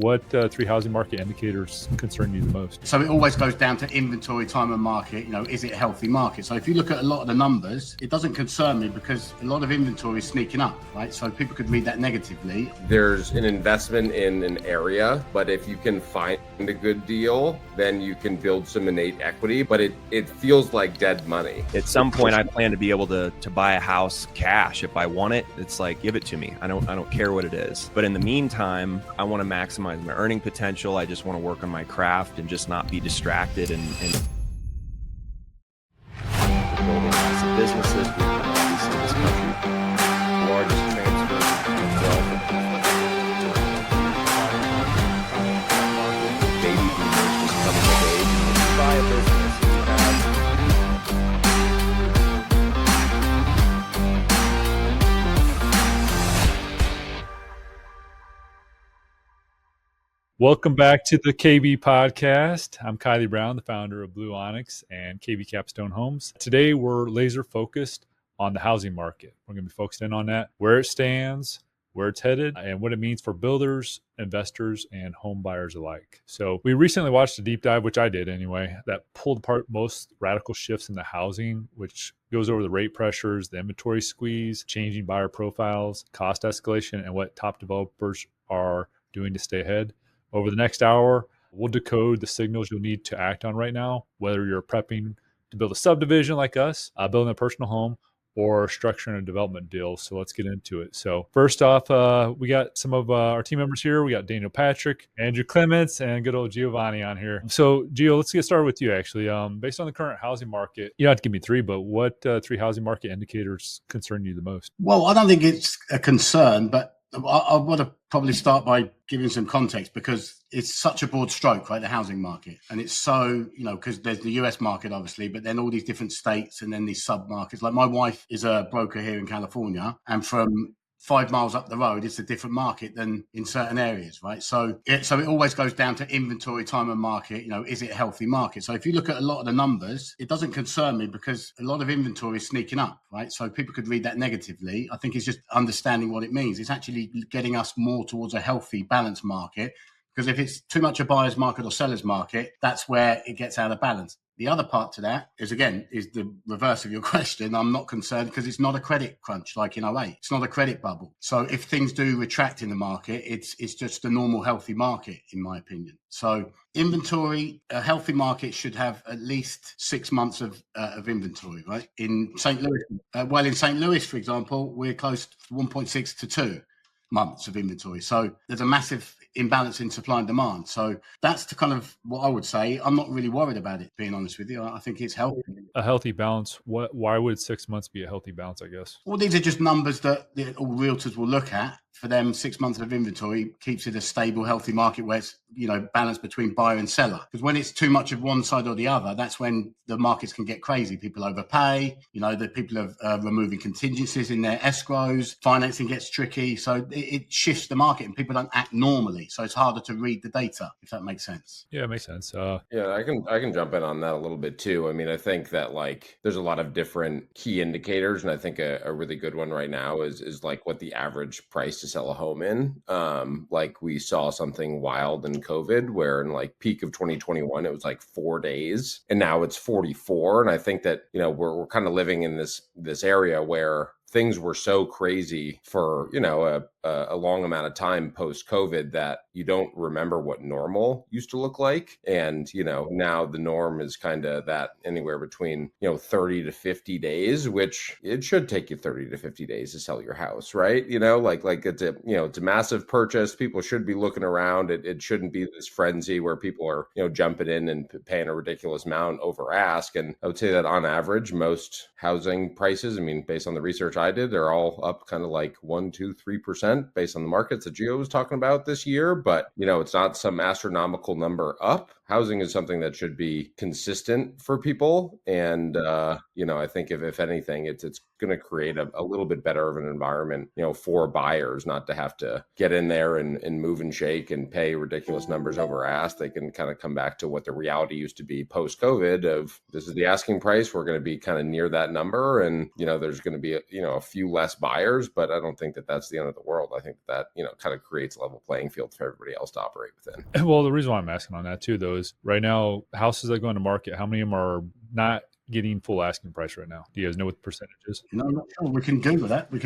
what three housing market indicators concern you the most? So it always goes down to inventory, time and market. Is it a healthy market? So if you look at a lot of the numbers, it doesn't concern me because a lot of inventory is sneaking up, right? So people could read that negatively. There's an investment in an area, but if you can find a good deal, then you can build some innate equity, but it feels like dead money. At some point, I plan to be able to buy a house cash. If I want it, it's like, give it to me. I don't care what it is. But in the meantime, I want to maximize my earning potential. I just want to work on my craft and just not be distracted and building lots of businesses. We've obviously in this country, largest transfer of wealth. Baby boomers just coming of age and buy a business. Welcome back to the KB podcast. I'm Kylie Brown, the founder of Blue Onyx and KB Capstone Homes. Today, we're laser focused on the housing market. We're going to be focused in on that, where it stands, where it's headed, and what it means for builders, investors, and home buyers alike. So we recently watched a deep dive, which I did anyway, that pulled apart most radical shifts in the housing, which goes over the rate pressures, the inventory squeeze, changing buyer profiles, cost escalation, and what top developers are doing to stay ahead. Over the next hour, we'll decode the signals you'll need to act on right now, whether you're prepping to build a subdivision like us, building a personal home, or structuring a development deal. So let's get into it. So first off, we got some of our team members here. We got Daniel Patrick, Andrew Clements, and good old Giovanni on here. So Gio, let's get started with you actually. Based on the current housing market, you don't have to give me three, but what three housing market indicators concern you the most? Well, I don't think it's a concern, but I want to probably start by giving some context because it's such a broad stroke, right? The housing market. And it's so, because there's the US market, obviously, but then all these different states and then these sub markets. Like my wife is a broker here in California, and from 5 miles up the road, it's a different market than in certain areas, right? So it always goes down to inventory, time and market. Is it a healthy market? So if you look at a lot of the numbers, it doesn't concern me because a lot of inventory is sneaking up, right? So people could read that negatively. I think it's just understanding what it means. It's actually getting us more towards a healthy, balanced market. Because if it's too much a buyer's market or seller's market, that's where it gets out of balance. The other part to that is the reverse of your question. I'm not concerned because it's not a credit crunch like in 08. It's not a credit bubble. So if things do retract in the market, it's just a normal, healthy market, in my opinion. So inventory, a healthy market should have at least 6 months of inventory, right? In St. Louis, for example, we're close to 1.6 to 2 months of inventory. So there's a massive imbalance in supply and demand. So that's the kind of what I would say. I'm not really worried about it, being honest with you. I think it's healthy. A healthy balance. Why would 6 months be a healthy balance, I guess? Well, these are just numbers that all realtors will look at. For them, 6 months of inventory keeps it a stable, healthy market where it's, balanced between buyer and seller. Because when it's too much of one side or the other, that's when the markets can get crazy. People overpay, the people are removing contingencies in their escrows, financing gets tricky. So it shifts the market and people don't act normally. So it's harder to read the data, if that makes sense. Yeah, it makes sense. Yeah, I can jump in on that a little bit too. I mean, I think that there's a lot of different key indicators, and I think a really good one right now is like what the average price to sell a home in. We saw something wild in COVID where in peak of 2021 it was 4 days, and now it's 44. And I think that we're kind of living in this area where things were so crazy for, a long amount of time post-COVID that you don't remember what normal used to look like. And, now the norm is kind of that anywhere between, 30 to 50 days, which it should take you 30 to 50 days to sell your house, right? It's a massive purchase. People should be looking around. It shouldn't be this frenzy where people are, jumping in and paying a ridiculous amount over ask. And I would say that on average, most housing prices, based on the research I did, they're all up kind of 1%, 2%, 3% based on the markets that Gio was talking about this year. But, it's not some astronomical number up. Housing is something that should be consistent for people. And, I think if anything, it's going to create a little bit better of an environment, for buyers, not to have to get in there and move and shake and pay ridiculous numbers over ask. They can kind of come back to what the reality used to be post-COVID of this is the asking price. We're going to be kind of near that number. And, there's going to be, a few less buyers, but I don't think that that's the end of the world. I think that, kind of creates a level playing field for everybody else to operate within. Well, the reason why I'm asking on that too, though, is right now, houses that go into market, how many of them are not getting full asking price right now? Do you guys know what the percentage is? No, I'm not sure. We can Google that. We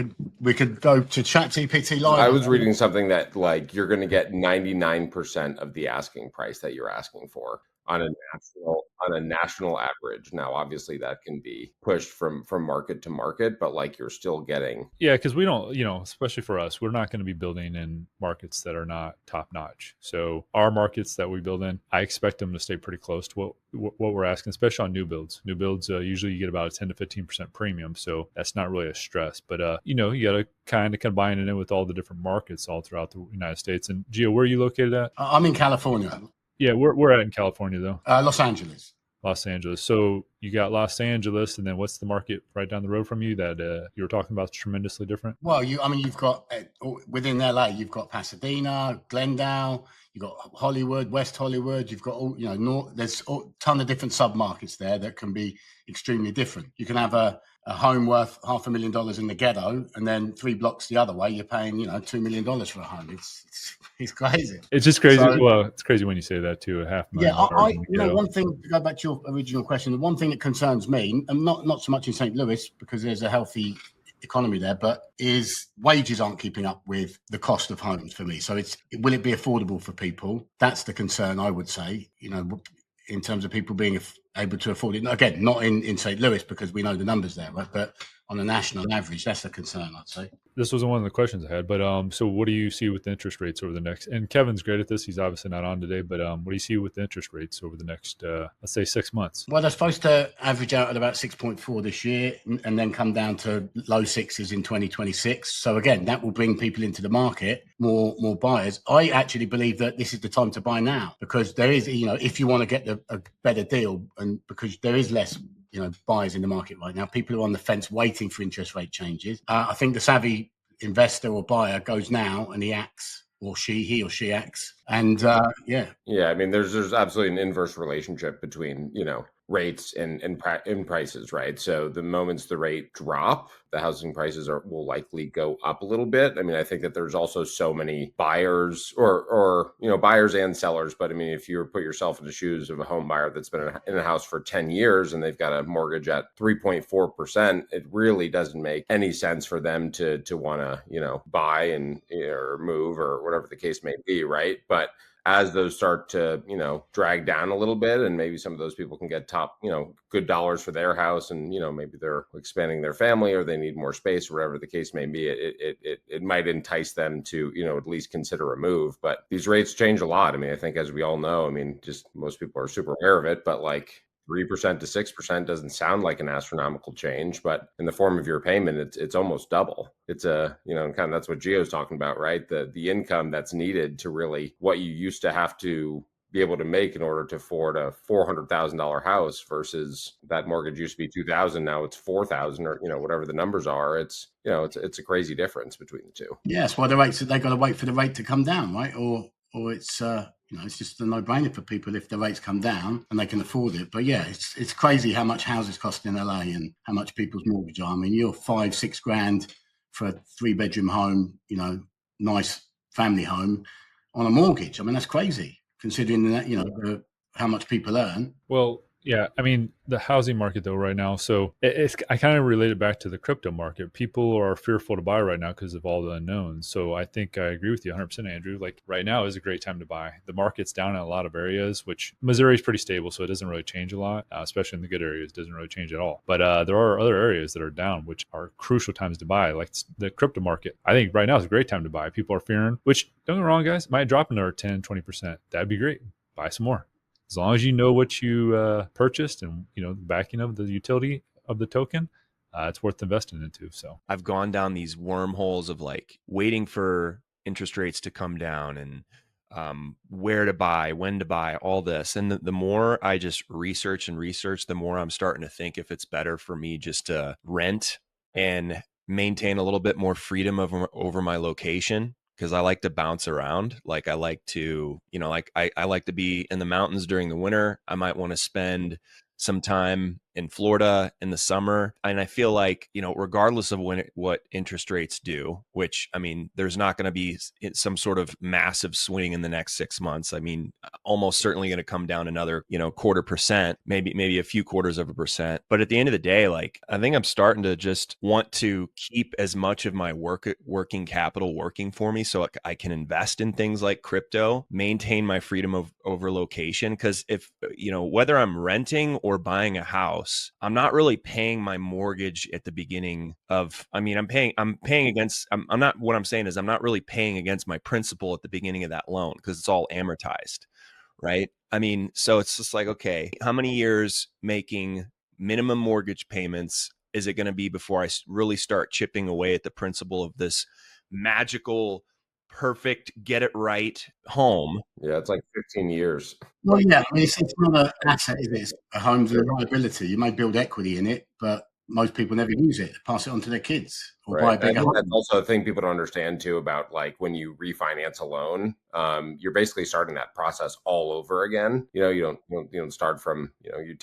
could go to ChatGPT live. I was reading something that like you're going to get 99% of the asking price that you're asking for on a national average. Now, obviously, that can be pushed from market to market, but like you're still getting. Yeah, because we don't, especially for us, we're not going to be building in markets that are not top notch. So our markets that we build in, I expect them to stay pretty close to what we're asking, especially on new builds. New builds, usually you get about a 10 to 15% premium, so that's not really a stress. But you got to kind of combine it in with all the different markets all throughout the United States. And Gio, where are you located at? I'm in California. Yeah, we're at in California though. Los Angeles. Los Angeles. So you got Los Angeles, and then what's the market right down the road from you that you were talking about tremendously different? Well, you've got within LA, you've got Pasadena, Glendale, you've got Hollywood, West Hollywood. You've got all, there's a ton of different sub-markets there that can be extremely different. You can have a home worth $500,000 in the ghetto, and then 3 blocks the other way, you're paying, $2 million for a home. It's crazy. It's just crazy. Well, it's crazy when you say that too. $500,000. Yeah, one thing to go back to your original question. The one thing that concerns me, and not so much in St. Louis because there's a healthy economy there, but is wages aren't keeping up with the cost of homes for me. So will it be affordable for people? That's the concern, I would say. In terms of people being able to afford it. Again, not in St. Louis because we know the numbers there, right? But on a national average, that's a concern, I'd say. This wasn't one of the questions I had, but so what do you see with interest rates over the next? And Kevin's great at this; he's obviously not on today. But what do you see with interest rates over the next, let's say, 6 months? Well, they're supposed to average out at about 6.4 this year, and then come down to low sixes in 2026. So again, that will bring people into the market, more buyers. I actually believe that this is the time to buy now because there is, if you want to get a better deal, and because there is less. Buyers in the market right now. People are on the fence waiting for interest rate changes. I think the savvy investor or buyer goes now and he acts, or he or she acts. And yeah. I mean, there's absolutely an inverse relationship between, rates and prices, right? So the moments the rate drop, the housing prices will likely go up a little bit. I mean, I think that there's also so many buyers or buyers and sellers. But I mean, if you put yourself in the shoes of a home buyer that's been in a house for 10 years and they've got a mortgage at 3.4%, it really doesn't make any sense for them to want to, buy and or move or whatever the case may be, right? But as those start to, drag down a little bit, and maybe some of those people can get top, good dollars for their house, and maybe they're expanding their family or they need more space, or whatever the case may be, it might entice them to, at least consider a move. But these rates change a lot. I mean, I think as we all know, just most people are super aware of it, but like 3% to 6% doesn't sound like an astronomical change, but in the form of your payment, it's almost double. It's kind of that's what Gio's talking about, right? The income that's needed to really what you used to have to be able to make in order to afford a $400,000 house versus that mortgage used to be $2,000. Now it's $4,000 or, whatever the numbers are. It's a crazy difference between the two. Yes. Well, the rates they've got to wait for the rate to come down, right? Or it's, it's just a no-brainer for people if the rates come down and they can afford it. But yeah, it's crazy how much houses cost in LA and how much people's mortgage are. I mean, you're $5-6 grand for a 3-bedroom home, nice family home on a mortgage. I mean, that's crazy considering that, how much people earn. Well, yeah, I mean, the housing market though right now. So I kind of relate it back to the crypto market. People are fearful to buy right now because of all the unknowns. So I think I agree with you 100%, Andrew. Like right now is a great time to buy. The market's down in a lot of areas, which Missouri is pretty stable. So it doesn't really change a lot, especially in the good areas. It doesn't really change at all. But there are other areas that are down, which are crucial times to buy, like the crypto market. I think right now is a great time to buy. People are fearing, which don't get me wrong, guys, might drop another 10, 20%. That'd be great. Buy some more. As long as you know what you purchased and, the backing of the utility of the token, it's worth investing into. So I've gone down these wormholes of like waiting for interest rates to come down and where to buy, when to buy, all this. And the more I just research, the more I'm starting to think if it's better for me just to rent and maintain a little bit more freedom over my location, because I like to bounce around. Like I like to, like I like to be in the mountains during the winter. I might want to spend some time in Florida in the summer. And I feel like, regardless of what interest rates do, which, I mean, there's not going to be some sort of massive swing in the next 6 months. I mean, almost certainly going to come down another, 0.25%, maybe a few quarters of a percent. But at the end of the day, like, I think I'm starting to just want to keep as much of my working capital working for me, so I can invest in things like crypto, maintain my freedom over location. Because if, whether I'm renting or buying a house, I'm not really paying my mortgage at the beginning of, I mean, I'm paying against, I'm not, what I'm saying is I'm not really paying against my principal at the beginning of that loan, because it's all amortized, right? I mean, so it's just like, okay, how many years making minimum mortgage payments is it going to be before I really start chipping away at the principal of this magical, perfect, get it right home? Yeah, it's like 15 years. Well, yeah, I mean, it's not an asset, is it? It's a home's a liability. You may build equity in it, but most people never use it. Pass it on to their kids or buy a Right. I bigger think home. that's also a thing people don't understand too, about like when you refinance a loan, you're basically starting that process all over again. You don't start from, you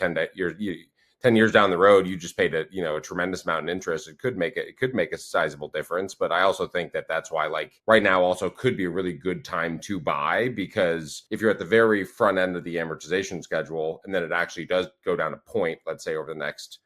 10 years down the road, you just paid a tremendous amount in interest. It could make a sizable difference. But I also think that that's why, like, right now also could be a really good time to buy, because if you're at the very front end of the amortization schedule and then it actually does go down a point, let's say over the next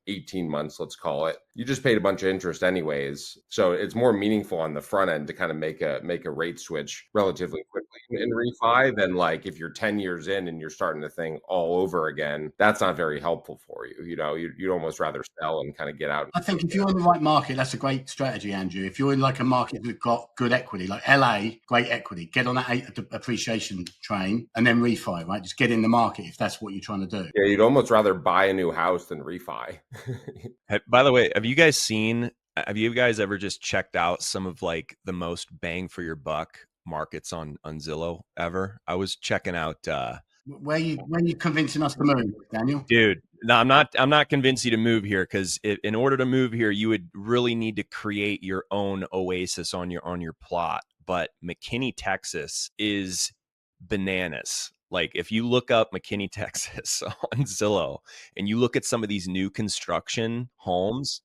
18 months, let's call it, you just paid a bunch of interest anyways. So it's more meaningful on the front end to kind of make a rate switch relatively quickly in refi than like if you're 10 years in and you're starting the thing all over again. That's not very helpful for you. You'd almost rather sell and kind of get out. I think if you're in the right market, that's a great strategy, Andrew. If you're in like a market that's got good equity, like LA, great equity, get on that appreciation train and then refi, right? Just get in the market if that's what you're trying to do. Yeah, you'd almost rather buy a new house than refi. By the way, have you guys ever just checked out some of like the most bang for your buck markets on Zillow ever? I was checking out Where you convincing us to move, Daniel? Dude, no, I'm not convinced you to move here, because in order to move here, you would really need to create your own oasis on your plot. But McKinney, Texas is bananas. Like if you look up McKinney, Texas on Zillow and you look at some of these new construction homes,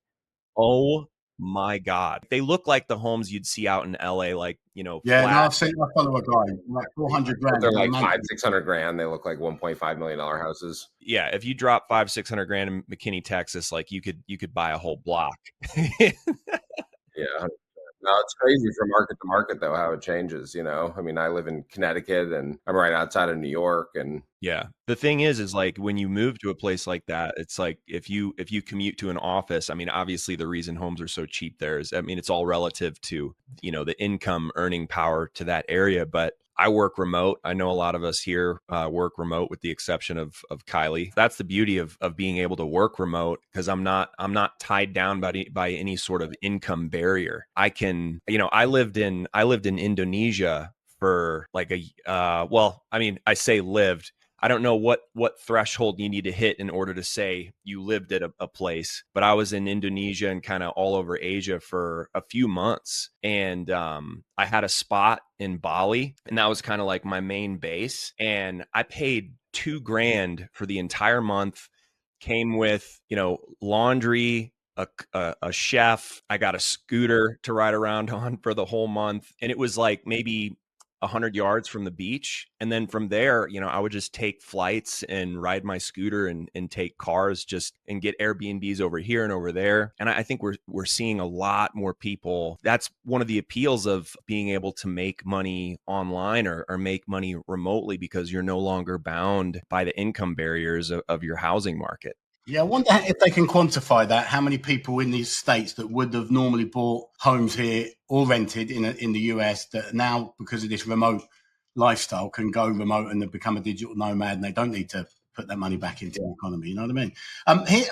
oh my God. They look like the homes you'd see out in LA, like, Yeah, no, flat. I follow a guy, like 400 grand. They're like 500-600 grand. They look like $1.5 million houses. Yeah, if you drop 500-600 grand in McKinney, Texas, like you could buy a whole block. Yeah. No, it's crazy from market to market, though, how it changes. I mean, I live in Connecticut and I'm right outside of New York. And Yeah. The thing is like when you move to a place like that, it's like if you commute to an office, I mean, obviously the reason homes are so cheap there is, I mean, it's all relative to, the income earning power to that area. But I work remote. I know a lot of us here work remote, with the exception of Kylie. That's the beauty of being able to work remote, because I'm not tied down by any sort of income barrier. I can, I lived in Indonesia for like I say lived. I don't know what threshold you need to hit in order to say you lived at a place, but I was in Indonesia and kind of all over Asia for a few months. And I had a spot in Bali, and that was kind of like my main base. And I paid $2,000 for the entire month. Came with, laundry, a chef. I got a scooter to ride around on for the whole month. And it was like maybe 100 yards from the beach. And then from there, I would just take flights and ride my scooter and take cars and get Airbnbs over here and over there. And I think we're seeing a lot more people. That's one of the appeals of being able to make money online or make money remotely, because you're no longer bound by the income barriers of your housing market. Yeah, I wonder if they can quantify that. How many people in these states that would have normally bought homes here or rented in the US that now, because of this remote lifestyle, can go remote and become a digital nomad, and they don't need to put that money back into the economy. You know what I mean? Here,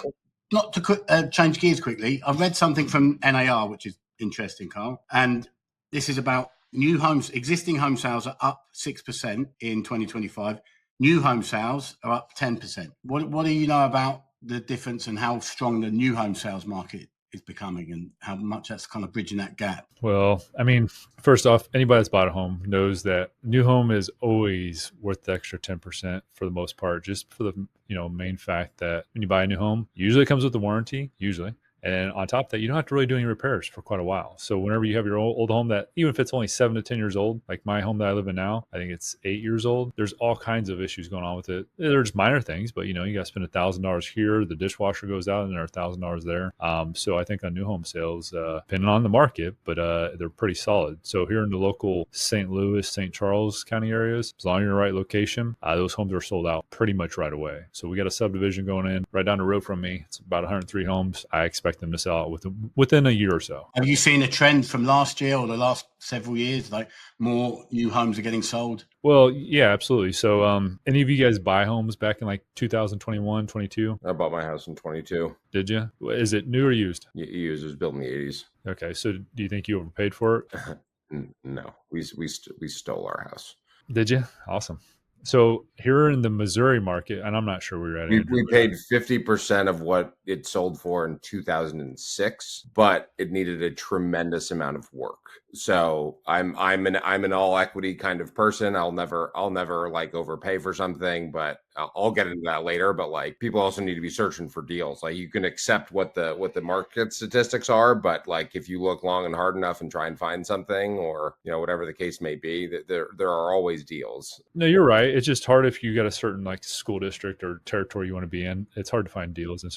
not to change gears quickly, I've read something from NAR, which is interesting, Carl, and this is about new homes. Existing home sales are up 6% in 2025. New home sales are up 10%. What do you know about the difference and how strong the new home sales market is becoming and how much that's kind of bridging that gap? Well, I mean, first off, anybody that's bought a home knows that new home is always worth the extra 10% for the most part, just for the main fact that when you buy a new home, usually it comes with a warranty, usually. And on top of that, you don't have to really do any repairs for quite a while. So whenever you have your old home that, even if it's only 7 to 10 years old, like my home that I live in now, I think it's 8 years old. There's all kinds of issues going on with it. There's minor things, but you got to spend $1,000 here. The dishwasher goes out and there's $1,000 there. So I think on new home sales, depending on the market, but they're pretty solid. So here in the local St. Louis, St. Charles County areas, as long as you're in the right location, those homes are sold out pretty much right away. So we got a subdivision going in right down the road from me. It's about 103 homes. I expect them to sell out within a year or so. Have you seen a trend from last year or the last several years, like more new homes are getting sold? Well, yeah, absolutely. So any of you guys buy homes back in like 2021, 22? I bought my house in 22. Did you? Is it new or used? Used. It was built in the 80s. Okay, so do you think you overpaid for it? No, we stole our house. Did you? Awesome. So here in the Missouri market, and I'm not sure where you're at. Andrew, we paid 50% of what it sold for in 2006, but it needed a tremendous amount of work. So I'm an all equity kind of person. I'll never like overpay for something, but I'll get into that later. But like people also need to be searching for deals. Like you can accept what the market statistics are, but like if you look long and hard enough and try and find something, or whatever the case may be, that there are always deals. No, you're right. It's just hard if you got a certain like school district or territory you want to be in. It's hard to find deals and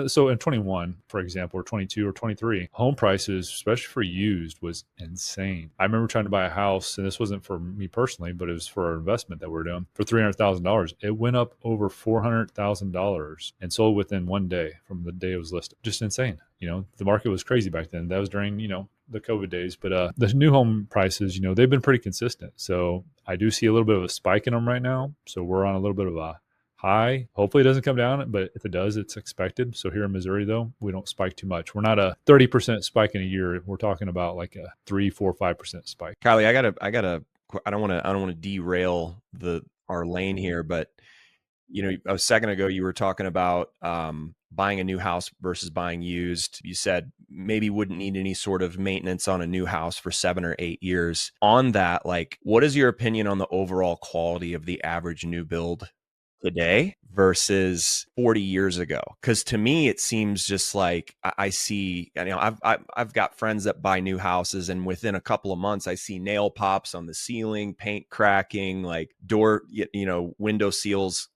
so in 21, for example, or 22 or 23, home prices, especially for used, was insane. I remember trying to buy a house, and this wasn't for me personally, but it was for our investment that we're doing for $300,000. It went up over $400,000 and sold within one day from the day it was listed. Just insane. The market was crazy back then. That was during, the COVID days, but the new home prices, they've been pretty consistent. So I do see a little bit of a spike in them right now. So we're on a little bit of a high. Hopefully it doesn't come down, but if it does, it's expected. So here in Missouri, though, we don't spike too much. We're not a 30% spike in a year. We're talking about like a 3, 4, 5% spike. Kylie, I don't want to derail our lane here, but a second ago you were talking about buying a new house versus buying used. You said maybe wouldn't need any sort of maintenance on a new house for 7 or 8 years. On that, like, what is your opinion on the overall quality of the average new build today versus 40 years ago? Because to me, it seems just like I see, I've got friends that buy new houses, and within a couple of months, I see nail pops on the ceiling, paint cracking, like door, window seals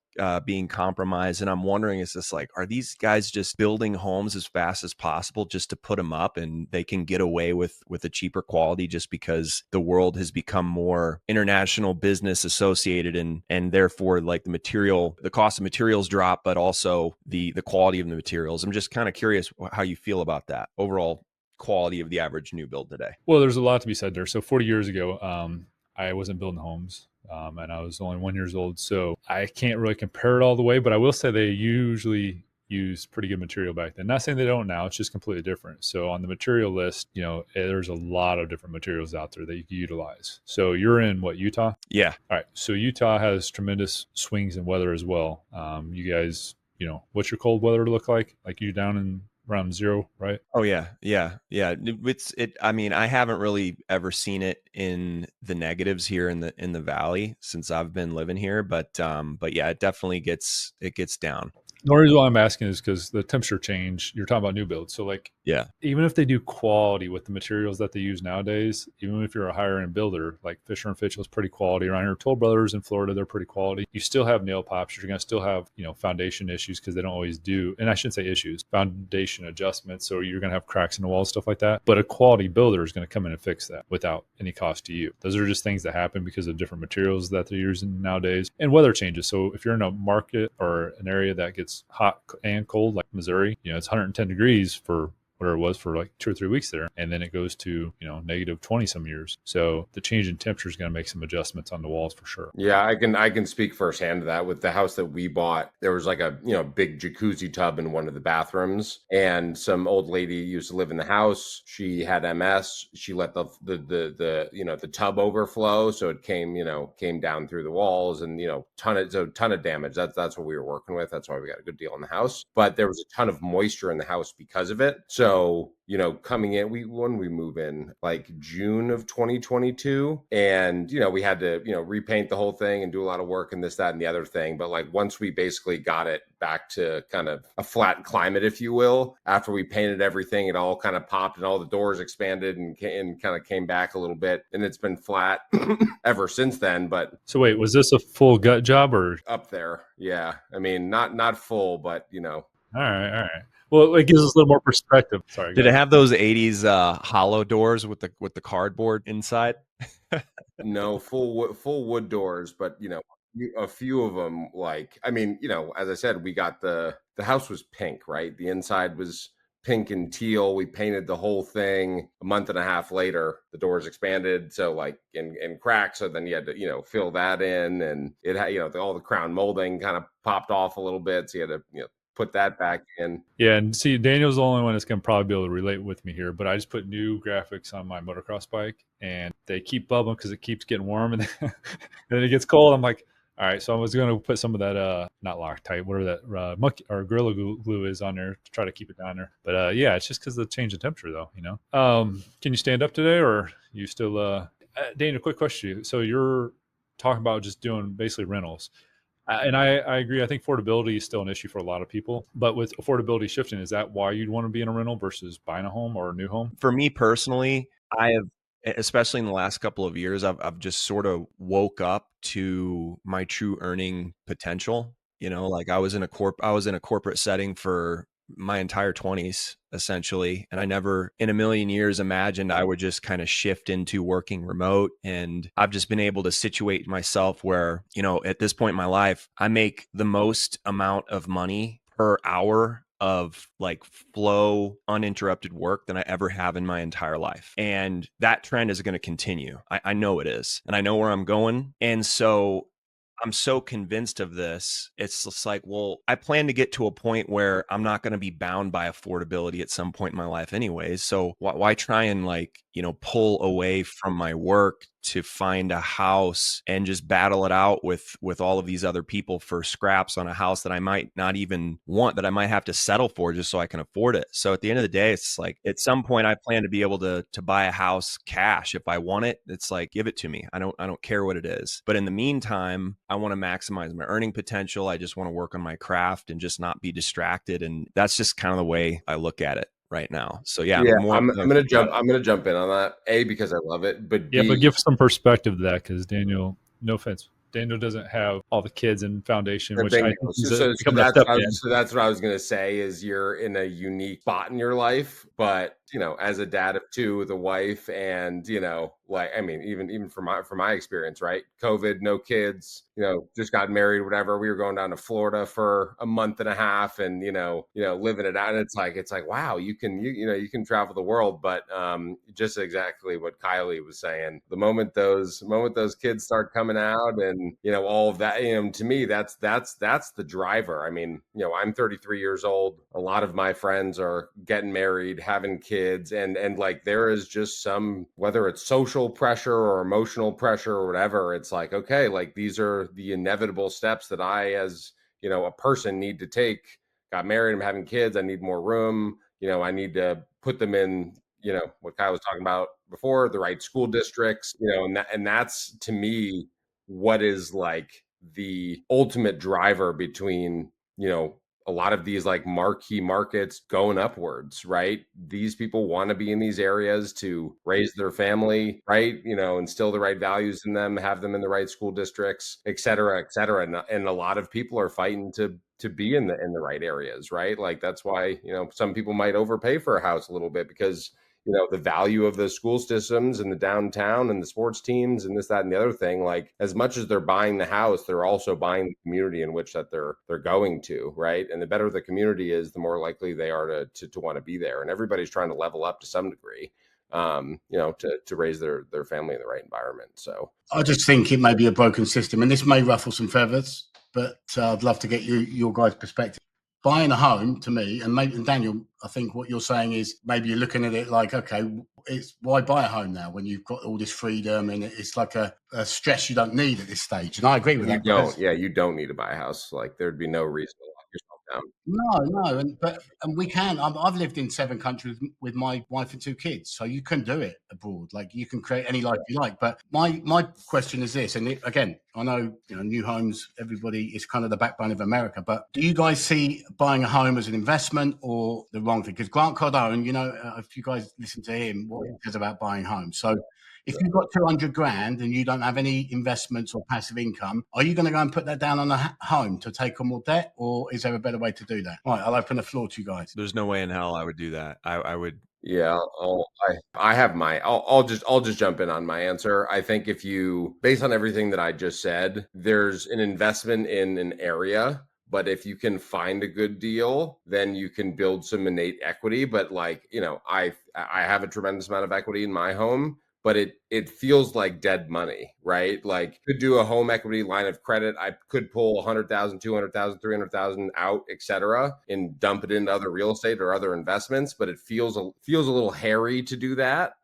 being compromised. And I'm wondering, is this like, are these guys just building homes as fast as possible just to put them up and they can get away with a cheaper quality just because the world has become more international business associated, and therefore like the cost of materials drop, but also the quality of the materials? I'm just kind of curious how you feel about that overall quality of the average new build today. Well, there's a lot to be said there. So 40 years ago, I wasn't building homes. And I was only 1 year old, so I can't really compare it all the way, but I will say they usually use pretty good material back then. Not saying they don't now, it's just completely different. So on the material list, there's a lot of different materials out there that you can utilize. So you're in Utah? Yeah. All right. So Utah has tremendous swings in weather as well. You guys, what's your cold weather look like? Like you down in around 0, right? Oh yeah. I mean, I haven't really ever seen it in the negatives here in the valley since I've been living here, but yeah, it definitely gets down. The reason why I'm asking is because the temperature change, you're talking about new builds. So like, yeah, even if they do quality with the materials that they use nowadays, even if you're a higher end builder, like Fisher & Fitchell's pretty quality around here. Toll Brothers in Florida, they're pretty quality. You still have nail pops. You're going to still have, foundation issues because they don't always do, and I shouldn't say issues, foundation adjustments. So you're going to have cracks in the walls, stuff like that. But a quality builder is going to come in and fix that without any cost to you. Those are just things that happen because of different materials that they're using nowadays and weather changes. So if you're in a market or an area that gets hot and cold, like Missouri, it's 110 degrees for whatever it was for like 2 or 3 weeks there. And then it goes to, negative 20 some years. So the change in temperature is going to make some adjustments on the walls for sure. Yeah, I can speak firsthand to that. With the house that we bought, there was like a, big jacuzzi tub in one of the bathrooms, and some old lady used to live in the house. She had MS. She let the tub overflow. So it came down through the walls, and, ton of damage. That's what we were working with. That's why we got a good deal on the house. But there was a ton of moisture in the house because of it. So So, coming in, when we move in like June of 2022, and, we had to, repaint the whole thing and do a lot of work and this, that, and the other thing. But like once we basically got it back to kind of a flat climate, if you will, after we painted everything, it all kind of popped and all the doors expanded and kind of came back a little bit. And it's been flat ever since then. But So wait, was this a full gut job or? up there. Yeah. I mean, not full, but All right. Well, it gives us a little more perspective. Sorry. Did it have those 80s hollow doors with the cardboard inside? No, full wood doors, but a few of them, like, I mean, as I said, we got the house was pink, right? The inside was pink and teal. We painted the whole thing. A month and a half later, the doors expanded, so like in cracks. So then you had to fill that in, and it had all the crown molding kind of popped off a little bit, so you had to put that back in. Yeah, and see, Daniel's the only one that's going to probably be able to relate with me here, but I just put new graphics on my motocross bike, and they keep bubbling because it keeps getting warm, and then it gets cold. I'm like, all right, so I was going to put some of that, not Loctite, whatever that monkey or Gorilla Glue is on there to try to keep it down there. But yeah, it's just because of the change in temperature, though. Can you stand up today, or you still? Daniel, quick question. So you're talking about just doing basically rentals. And I agree. I think affordability is still an issue for a lot of people. But with affordability shifting, is that why you'd want to be in a rental versus buying a home or a new home? For me personally, I have, especially in the last couple of years, I've just sort of woke up to my true earning potential. Like I was in a corporate setting for my entire 20s essentially, and I never in a million years imagined I would just kind of shift into working remote. And I've just been able to situate myself where, at this point in my life, I make the most amount of money per hour of like flow uninterrupted work than I ever have in my entire life. And that trend is going to continue. I know it is, and I know where I'm going. And so I'm so convinced of this. It's just like, well, I plan to get to a point where I'm not going to be bound by affordability at some point in my life anyways. So why try and pull away from my work to find a house and just battle it out with all of these other people for scraps on a house that I might not even want, that I might have to settle for just so I can afford it. So at the end of the day, it's like at some point I plan to be able to buy a house cash if I want it. It's like, give it to me. I don't care what it is. But in the meantime, I want to maximize my earning potential. I just want to work on my craft and just not be distracted. And that's just kind of the way I look at it right now. So yeah, I'm gonna jump in on that, because I love it, but yeah, but give some perspective to that, because Daniel, no offense, Daniel doesn't have all the kids in foundation, which I think so that's what I was gonna say, is you're in a unique spot in your life. But as a dad of two with a wife, and like, I mean, even from my experience, right? COVID, no kids, just got married, whatever. We were going down to Florida for a month and a half, and living it out. And it's like, wow, you can travel the world. But just exactly what Kylie was saying, the moment those kids start coming out, and all of that, to me, that's the driver. I mean, I'm 33 years old. A lot of my friends are getting married, having kids, and like there is just some, whether it's social pressure or emotional pressure or whatever, it's like, okay, like these are the inevitable steps that I, as a person, need to take. Got married, I'm having kids, I need more room, I need to put them in, what Kyle was talking about before, the right school districts, and that's, to me, what is like the ultimate driver between a lot of these like marquee markets going upwards, right? These people want to be in these areas to raise their family, right? Instill the right values in them, have them in the right school districts, et cetera, et cetera. And a lot of people are fighting to be in the right areas, right? Like that's why, some people might overpay for a house a little bit, because the value of the school systems and the downtown and the sports teams and this, that, and the other thing, like as much as they're buying the house, they're also buying the community in which that they're going to, right? And the better the community is, the more likely they are to want to be there. And everybody's trying to level up to some degree, to raise their family in the right environment. So I just think it may be a broken system, and this may ruffle some feathers, but I'd love to get your guys' perspective. Buying a home, to me, and Daniel, I think what you're saying is maybe you're looking at it like, okay, it's why buy a home now when you've got all this freedom, and it's like a stress you don't need at this stage. And I agree with that. You don't need to buy a house. Like there'd be no reason to lock yourself No, and we can. I've lived in 7 countries with my wife and 2 kids, so you can do it abroad. Like you can create any life you like. But my question is this, and again, I know new homes. Everybody is kind of the backbone of America, but do you guys see buying a home as an investment or the wrong thing? Because Grant Cardone, if you guys listen to him, what he says about buying homes. So if you've got 200 grand and you don't have any investments or passive income, are you going to go and put that down on a home to take on more debt, or is there a better way to do that? All right, I'll open the floor to you guys. There's no way in hell I would do that. I would. Yeah, I have I'll just jump in on my answer. I think if you, based on everything that I just said, there's an investment in an area, but if you can find a good deal, then you can build some innate equity. But I have a tremendous amount of equity in my home, but it feels like dead money, right? Like could do a home equity line of credit. I could pull 100,000, 200,000, 300,000 out, et cetera, and dump it into other real estate or other investments. But it feels a little hairy to do that.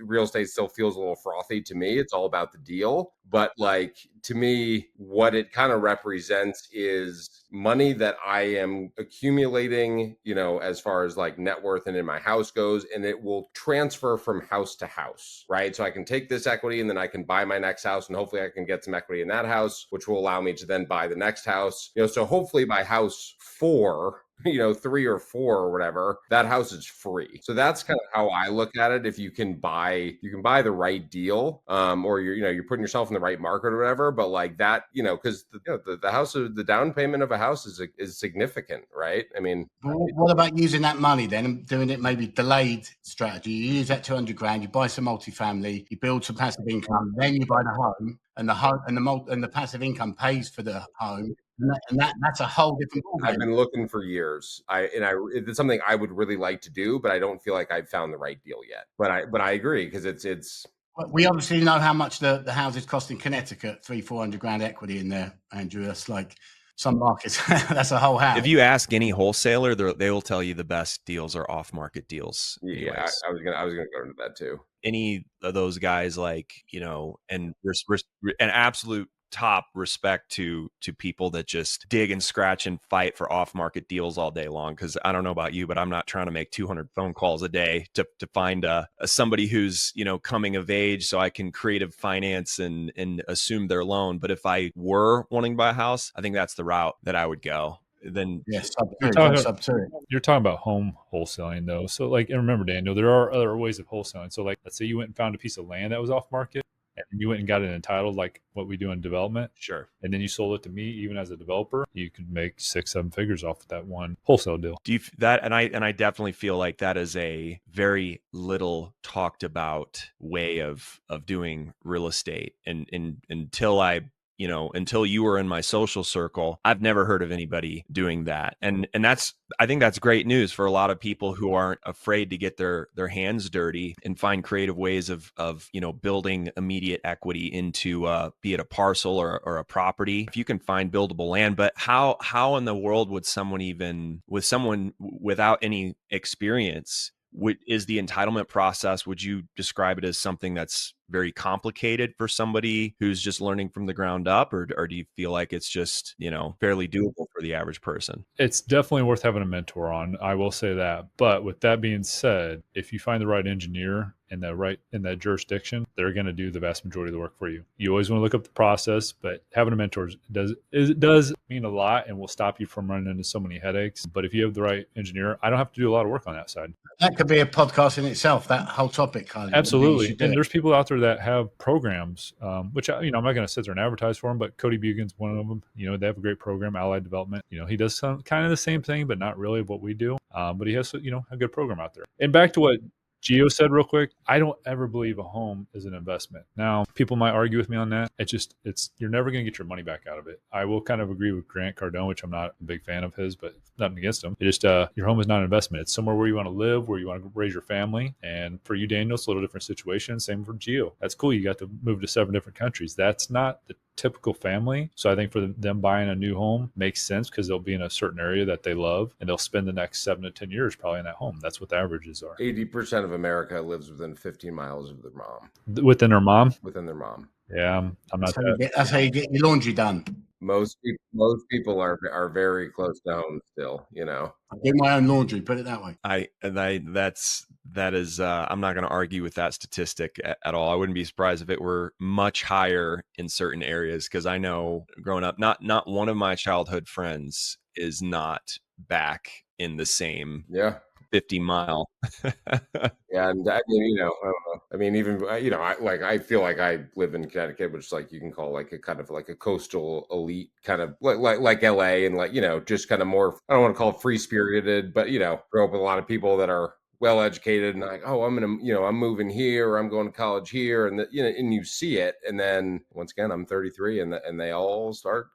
Real estate still feels a little frothy to me. It's all about the deal. But to me, what it kind of represents is money that I am accumulating, as far as net worth and in my house goes, and it will transfer from house to house, right? So I can take this equity and then I can buy my next house, and hopefully I can get some equity in that house, which will allow me to then buy the next house. So hopefully by house 4, 3 or 4 or whatever, that house is free. So that's kind of how I look at it. If you can buy the right deal, or you're putting yourself in the right market or whatever. But that, because the house, the down payment of a house is significant, right? I mean, what about using that money then and doing it maybe delayed strategy? You use that 200 grand, you buy some multifamily, you build some passive income, then you buy the home, and the passive income pays for the home. And that's a whole different ballgame. I've been looking for years. It's something I would really like to do, but I don't feel like I've found the right deal yet. But I agree, because it's. We obviously know how much the houses cost in Connecticut, 300-400 grand equity in there, Andrew. That's like some markets. That's a whole house. If you ask any wholesaler, they will tell you the best deals are off-market deals. Yeah, I was gonna go into that too. Any of those guys, and an absolute top respect to people that just dig and scratch and fight for off-market deals all day long. Because I don't know about you, but I'm not trying to make 200 phone calls a day to find somebody who's coming of age so I can creative finance and assume their loan. But if I were wanting to buy a house, I think that's the route that I would go. Then yes, you're talking about home wholesaling though. So and remember, Daniel, there are other ways of wholesaling. So let's say you went and found a piece of land that was off market, and you went and got it entitled, like what we do in development. Sure. And then you sold it to me, even as a developer, you could make 6-7 figures off of that one wholesale deal. Do you that? And I definitely feel like that is a very little talked about way of doing real estate. And until you were in my social circle, I've never heard of anybody doing that. And I think that's great news for a lot of people who aren't afraid to get their hands dirty and find creative ways of building immediate equity into be it a parcel or a property. If you can find buildable land, but how in the world would someone without any experience, is the entitlement process, would you describe it as something that's very complicated for somebody who's just learning from the ground up, or do you feel like it's just, fairly doable for the average person? It's definitely worth having a mentor on, I will say that. But with that being said, if you find the right engineer in that jurisdiction, they're going to do the vast majority of the work for you. You always want to look up the process, but having a mentor does mean a lot and will stop you from running into so many headaches. But if you have the right engineer, I don't have to do a lot of work on that side. That could be a podcast in itself, that whole topic, Kylie. Absolutely. And there's people out there that have programs, which, I'm not going to sit there and advertise for them, but Cody Bugan's one of them. They have a great program, Allied Development. He does some kind of the same thing, but not really what we do. But he has, a good program out there. And back to what Gio said real quick, I don't ever believe a home is an investment. Now, people might argue with me on that. You're never going to get your money back out of it. I will kind of agree with Grant Cardone, which I'm not a big fan of his, but nothing against him. It just, your home is not an investment. It's somewhere where you want to live, where you want to raise your family. And for you, Daniel, it's a little different situation. Same for Gio. That's cool. You got to move to 7 different countries. That's not the typical family. So I think for them buying a new home makes sense because they'll be in a certain area that they love and they'll spend the next 7 to 10 years probably in that home. That's what the averages are. 80% of America lives within 15 miles of their mom. Within their mom? Within their mom. Yeah, I'm not that's how you get your laundry done. Most people are very close to home still, you know. I do my own laundry, put it that way. That is I'm not going to argue with that statistic at all. I wouldn't be surprised if it were much higher in certain areas, because I know growing up, not one of my childhood friends is not back in the same Yeah. 50-mile. Yeah, and I mean, I don't know. I mean, even I feel like I live in Connecticut, which like you can call like a kind of like a coastal elite kind of like LA, and like just kind of more. I don't want to call it free spirited, but grow up with a lot of people that are well educated and like, oh, I'm moving here, or I'm going to college here, and and you see it, and then once again, I'm 33, and they all start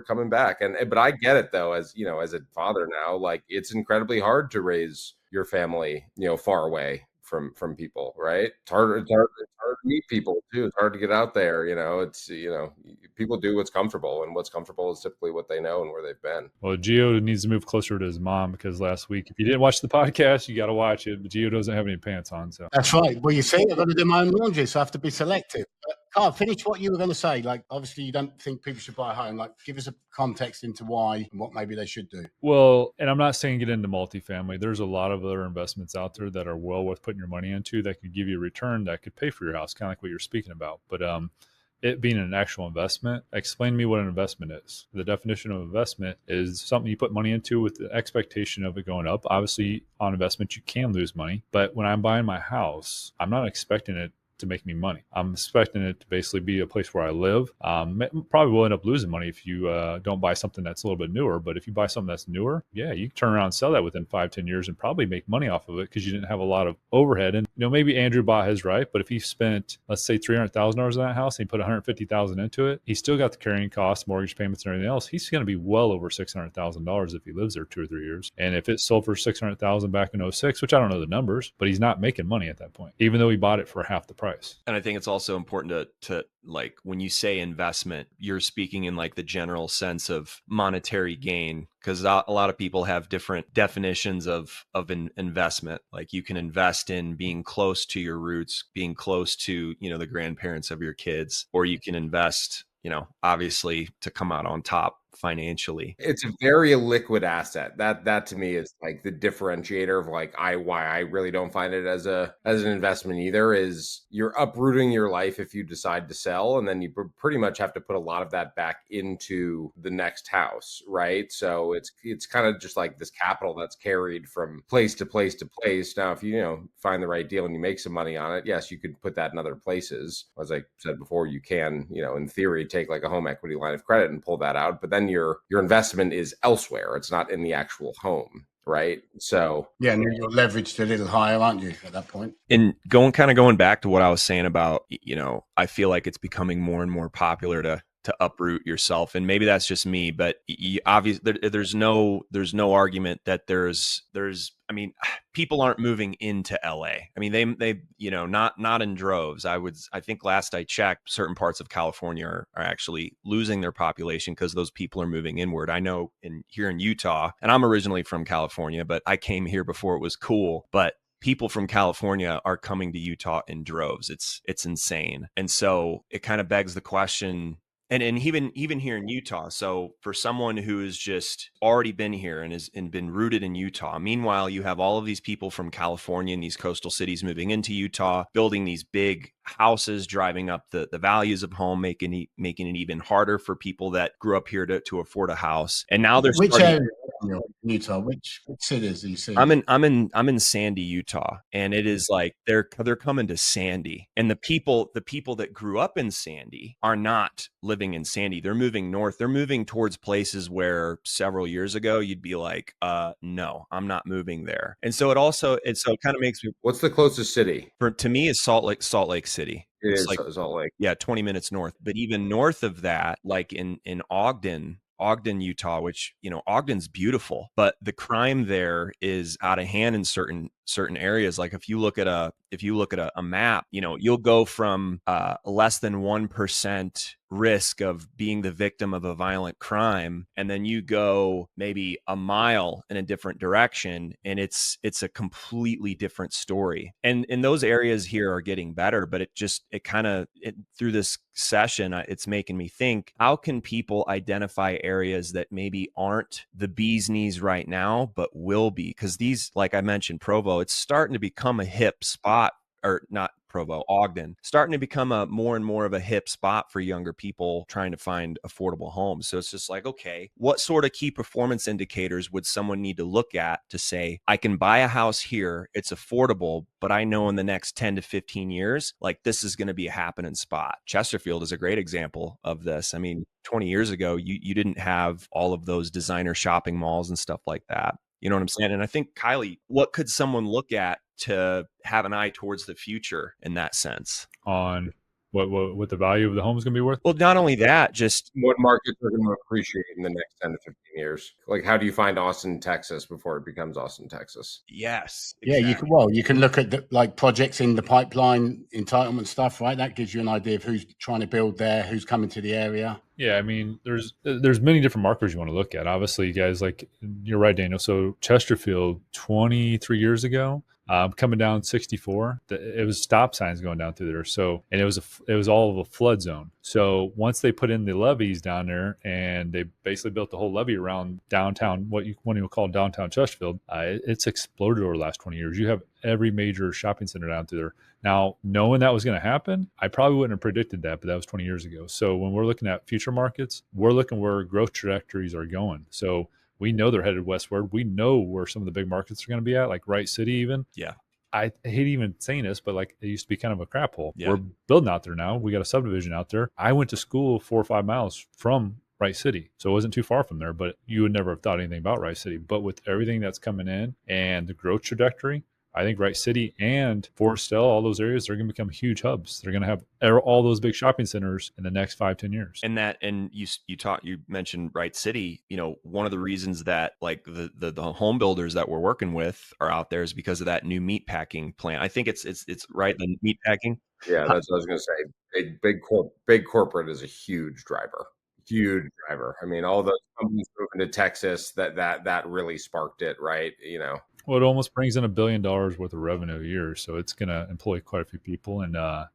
coming back, but I get it though, as as a father now, like it's incredibly hard to raise your family, far away from people, right? It's hard to meet people too. It's hard to get out there. It's people do what's comfortable, and what's comfortable is typically what they know and where they've been. Well, Gio needs to move closer to his mom, because last week, if you didn't watch the podcast, you got to watch it. But Gio doesn't have any pants on, so That's right. Well, you see, I've got to do my own laundry, so I have to be selective. But Carl, finish what you were going to say. Like, obviously, you don't think people should buy a home. Like, give us a context into why and what maybe they should do. Well, and I'm not saying get into multifamily. There's a lot of other investments out there that are well worth putting your money into, that could give you a return that could pay for your house, kind of like what you're speaking about. But it being an actual investment, explain to me what an investment is. The definition of investment is something you put money into with the expectation of it going up. Obviously, on investment, you can lose money. But when I'm buying my house, I'm not expecting it to make me money. I'm expecting it to basically be a place where I live. Probably will end up losing money if you don't buy something that's a little bit newer. But if you buy something that's newer, yeah, you can turn around and sell that within 5-10 years and probably make money off of it, because you didn't have a lot of overhead. And maybe Andrew bought his right, but if he spent, let's say, $300,000 in that house and he put $150,000 into it, he's still got the carrying costs, mortgage payments, and everything else. He's going to be well over $600,000 if he lives there 2 or 3 years. And if it sold for $600,000 back in 06, which I don't know the numbers, but he's not making money at that point, even though he bought it for half the price. And I think it's also important to like, when you say investment, you're speaking in like the general sense of monetary gain, because a lot of people have different definitions of an investment. Like, you can invest in being close to your roots, being close to, the grandparents of your kids, or you can invest, obviously to come out on top financially. It's a very illiquid asset. That to me is like the differentiator of like why I really don't find it as an investment either, is you're uprooting your life if you decide to sell, and then you pretty much have to put a lot of that back into the next house, right? So it's kind of just like this capital that's carried from place to place to place. Now, if you find the right deal and you make some money on it, yes, you could put that in other places. As I said before, you can, in theory, take like a home equity line of credit and pull that out, but then your investment is elsewhere. It's not in the actual home, right? So yeah, and you're leveraged a little higher, aren't you, at that point? And going back to what I was saying about, I feel like it's becoming more and more popular to uproot yourself, and maybe that's just me, but obviously there's no argument that there's I mean, people aren't moving into LA. I mean, they not in droves. I think last I checked, certain parts of California are actually losing their population because those people are moving inward. I know here in Utah, and I'm originally from California, but I came here before it was cool, but people from California are coming to Utah in droves. It's insane. And so it kind of begs the question, and even here in Utah. So for someone who has just already been here and been rooted in Utah, meanwhile, you have all of these people from California and these coastal cities moving into Utah, building these big houses, driving up the values of home, making it even harder for people that grew up here to afford a house. And now they're which area in Utah? Which cities are you seeing? I'm in Sandy, Utah, and it is like they're coming to Sandy, and the people that grew up in Sandy are not living in Sandy. They're moving north. They're moving towards places where several years ago you'd be like, no, I'm not moving there. And so it kind of makes me. What's the closest city? To me is Salt Lake City. It's like Salt Lake. Yeah, 20 minutes north. But even north of that, like in Ogden, Utah, which, Ogden's beautiful, but the crime there is out of hand in certain certain areas. Like if you look at a map, you'll go from less than 1% risk of being the victim of a violent crime, and then you go maybe a mile in a different direction, and it's a completely different story. And those areas here are getting better, but through this session, it's making me think, how can people identify areas that maybe aren't the bee's knees right now, but will be? Because these, like I mentioned, Provo, it's starting to become a hip spot, or not Provo, Ogden, starting to become a more and more of a hip spot for younger people trying to find affordable homes. So it's just like, okay, what sort of key performance indicators would someone need to look at to say, I can buy a house here, it's affordable, but I know in the next 10 to 15 years, like this is going to be a happening spot. Chesterfield is a great example of this. I mean, 20 years ago, you didn't have all of those designer shopping malls and stuff like that. You know what I'm saying? And I think, Kylie, what could someone look at to have an eye towards the future in that sense? On what the value of the home is going to be worth? Well, not only that, just what markets are going to appreciate in the next 10 to 15 years. Like, how do you find Austin, Texas before it becomes Austin, Texas? yes, Yeah, exactly. you can look at like projects in the pipeline, entitlement stuff, right? That gives you an idea of who's trying to build there, who's coming to the area. Yeah, I mean, there's many different markers you want to look at. Obviously, you guys, like, you're right, Daniel. So Chesterfield, 23 years ago, coming down 64, it was stop signs going down through there. So, and it was all of a flood zone. So once they put in the levees down there, and they basically built the whole levee around downtown, what you would call downtown Chesterfield, it's exploded over the last 20 years. You have every major shopping center down through there. Now, knowing that was going to happen, I probably wouldn't have predicted that, but that was 20 years ago. So when we're looking at future markets, we're looking where growth trajectories are going. So we know they're headed westward. We know where some of the big markets are going to be at, like Wright City even. Yeah. I hate even saying this, but like, it used to be kind of a crap hole. Yeah. We're building out there now. We got a subdivision out there. I went to school 4 or 5 miles from Wright City. So it wasn't too far from there, but you would never have thought anything about Wright City. But with everything that's coming in and the growth trajectory, I think Wright City and Forestell, all those areas, they're going to become huge hubs. They're going to have all those big shopping centers in the next 5-10 years. And you mentioned Wright City. One of the reasons that like the home builders that we're working with are out there is because of that new meat packing plant. I think it's right, the meat packing. Yeah, that's what I was going to say. Big corporate is a huge driver. Huge driver. I mean, all those companies moving to Texas, that really sparked it, right? Well, it almost brings in $1 billion worth of revenue a year, so it's going to employ quite a few people, and the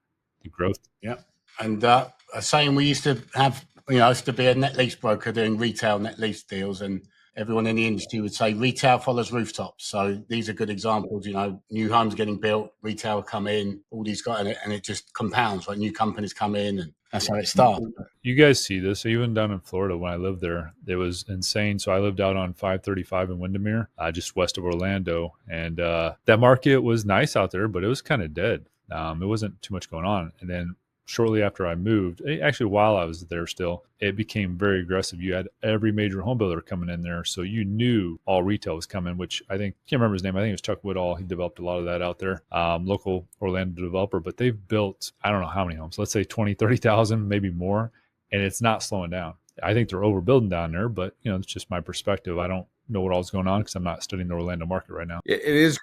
growth. Yeah, and a saying we used to have, I used to be a net lease broker doing retail net lease deals, and everyone in the industry would say retail follows rooftops. So these are good examples. New homes getting built, retail come in, all these guys, and it just compounds. Right, new companies come in, and that's how it starts. You guys see this even down in Florida. When I lived there, it was insane. So I lived out on 535 in Windermere, just west of Orlando, and that market was nice out there, but it was kind of dead. It wasn't too much going on. And then shortly after I moved, actually while I was there still, it became very aggressive. You had every major home builder coming in there. So you knew all retail was coming, which I can't remember his name. I think it was Chuck Woodall. He developed a lot of that out there, local Orlando developer, but they've built, I don't know how many homes, let's say 20, 30,000, maybe more. And it's not slowing down. I think they're overbuilding down there, but it's just my perspective. I don't know what all's going on because I'm not studying the Orlando market right now. It is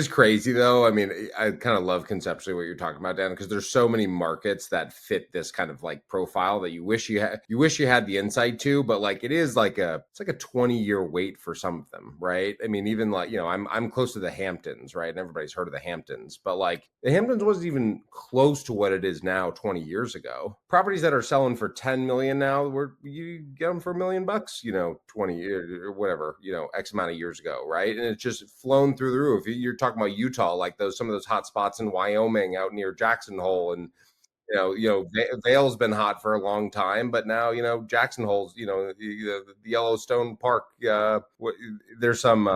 crazy though. I mean, I kind of love conceptually what you're talking about, Dan, because there's so many markets that fit this kind of like profile that you wish you had the insight to, but like it's like a 20-year wait for some of them, right? I mean, even like, I'm close to the Hamptons, right? And everybody's heard of the Hamptons, but like the Hamptons wasn't even close to what it is now 20 years ago. Properties that are selling for 10 million now, you get them for $1 million, 20 years or whatever, X amount of years ago, right? And it's just flown through the roof. You're talking about Utah, like some of those hot spots in Wyoming out near Jackson Hole, and Vail's been hot for a long time, but now Jackson Hole's, the Yellowstone Park. There's some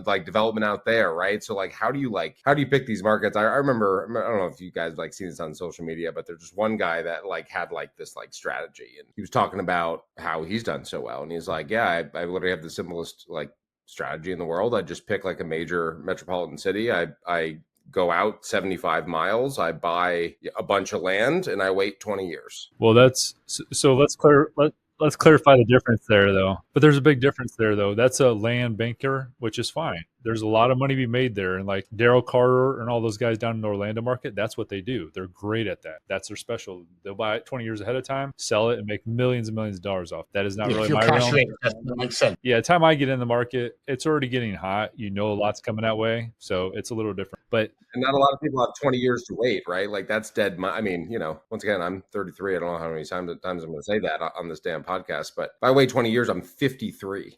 like development out there, right? So like, how do you pick these markets? I remember, I don't know if you guys like seen this on social media, but there's just one guy that like had like this like strategy, and he was talking about how he's done so well. And he's like, yeah, I literally have the simplest like strategy in the world. I just pick like a major metropolitan city. I go out 75 miles, I buy a bunch of land, and I wait 20 years. Well, let's clarify the difference there, though. But there's a big difference there, though. That's a land banker, which is fine. There's a lot of money to be made there. And like Daryl Carter and all those guys down in the Orlando market, that's what they do. They're great at that. That's their special. They'll buy it 20 years ahead of time, sell it, and make millions and millions of dollars off. That is not really my realm. That makes sense. Yeah, the time I get in the market, it's already getting hot. You know, a lot's coming that way. So it's a little different. But and not a lot of people have 20 years to wait, right? Like that's dead. I mean, once again, I'm 33. I don't know how many times I'm going to say that on this damn podcast, but if I wait 20 years, I'm 53.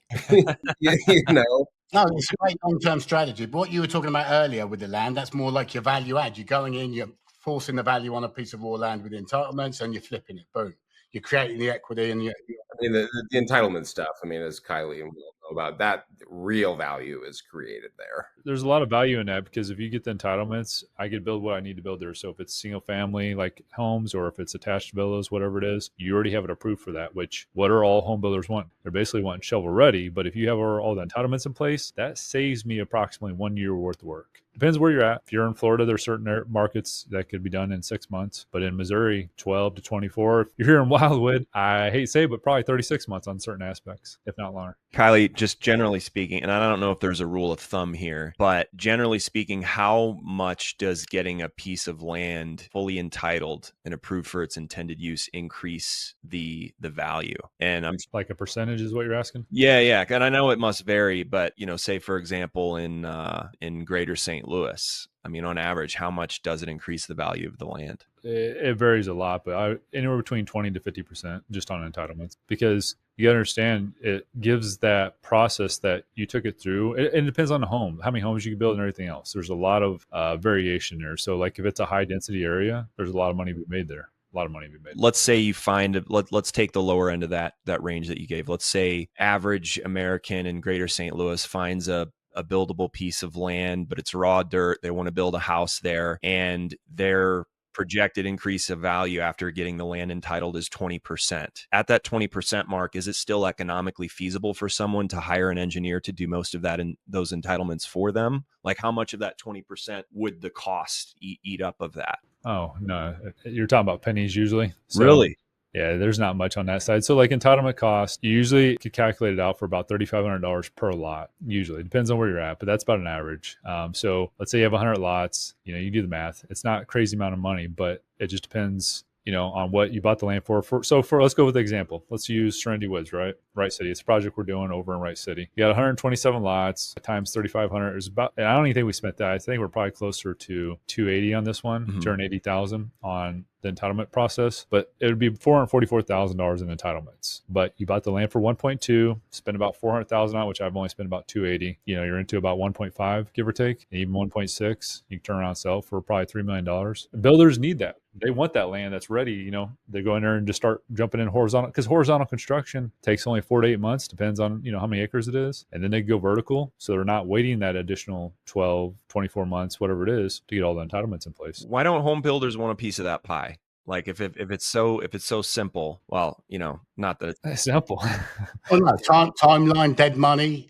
No, it's a great long-term strategy. But what you were talking about earlier with the land, that's more like your value add. You're going in, you're forcing the value on a piece of raw land with entitlements, and you're flipping it. Boom. You're creating the equity and the entitlement stuff. I mean, as Kylie and we'll know about that, real value is created there. There's a lot of value in that because if you get the entitlements, I can build what I need to build there. So if it's single family like homes or if it's attached villas, whatever it is, you already have it approved for that, which what are all home builders want? They're basically wanting shovel ready. But if you have all the entitlements in place, that saves me approximately 1 year worth of work. Depends where you're at. If you're in Florida, there's certain markets that could be done in 6 months. But in Missouri, 12 to 24. If you're here in Wildwood, I hate to say, but probably 36 months on certain aspects, if not longer. Kylie, just generally speaking, and I don't know if there's a rule of thumb here, but generally speaking, how much does getting a piece of land fully entitled and approved for its intended use increase the value? And I'm like a percentage is what you're asking? Yeah. And I know it must vary, but say for example, in Greater St. Louis, I mean, on average, how much does it increase the value of the land? It varies a lot, but anywhere between 20 to 50% just on entitlements, because you got to understand it gives that process that you took it through. It depends on the home, how many homes you can build and everything else. There's a lot of variation there. So like if it's a high density area, there's a lot of money to be made there. A lot of money to be made. Let's say you find, let's take the lower end of that range that you gave. Let's say average American in Greater St. Louis finds a buildable piece of land, but it's raw dirt. They want to build a house there, and their projected increase of value after getting the land entitled is 20%. At that 20% mark, is it still economically feasible for someone to hire an engineer to do most of that and those entitlements for them? Like how much of that 20% would the cost eat up of that? Oh, no. You're talking about pennies usually. So, really? Yeah, there's not much on that side. So like entitlement cost, you usually could calculate it out for about $3,500 per lot. Usually, it depends on where you're at, but that's about an average. So let's say you have 100 lots, you do the math. It's not a crazy amount of money, but it just depends, on what you bought the land for. So let's go with the example. Let's use Serenity Woods, right? Wright City. It's a project we're doing over in Wright City. You got 127 lots times 3,500 is about, and I don't even think we spent that. I think we're probably closer to 280 on this one, 280,000 on the entitlement process, but it would be $444,000 in entitlements. But you bought the land for 1.2, spend about 400,000 on it, which I've only spent about 280. You're into about 1.5, give or take, even 1.6. You can turn around and sell for probably $3 million. Builders need that. They want that land that's ready. They go in there and just start jumping in horizontal, because horizontal construction takes only 4 to 8 months, depends on, how many acres it is. And then they go vertical. So they're not waiting that additional 12, 24 months, whatever it is, to get all the entitlements in place. Why don't home builders want a piece of that pie? Like if it's so simple, well, not that it's simple. Well, no, timeline, dead money,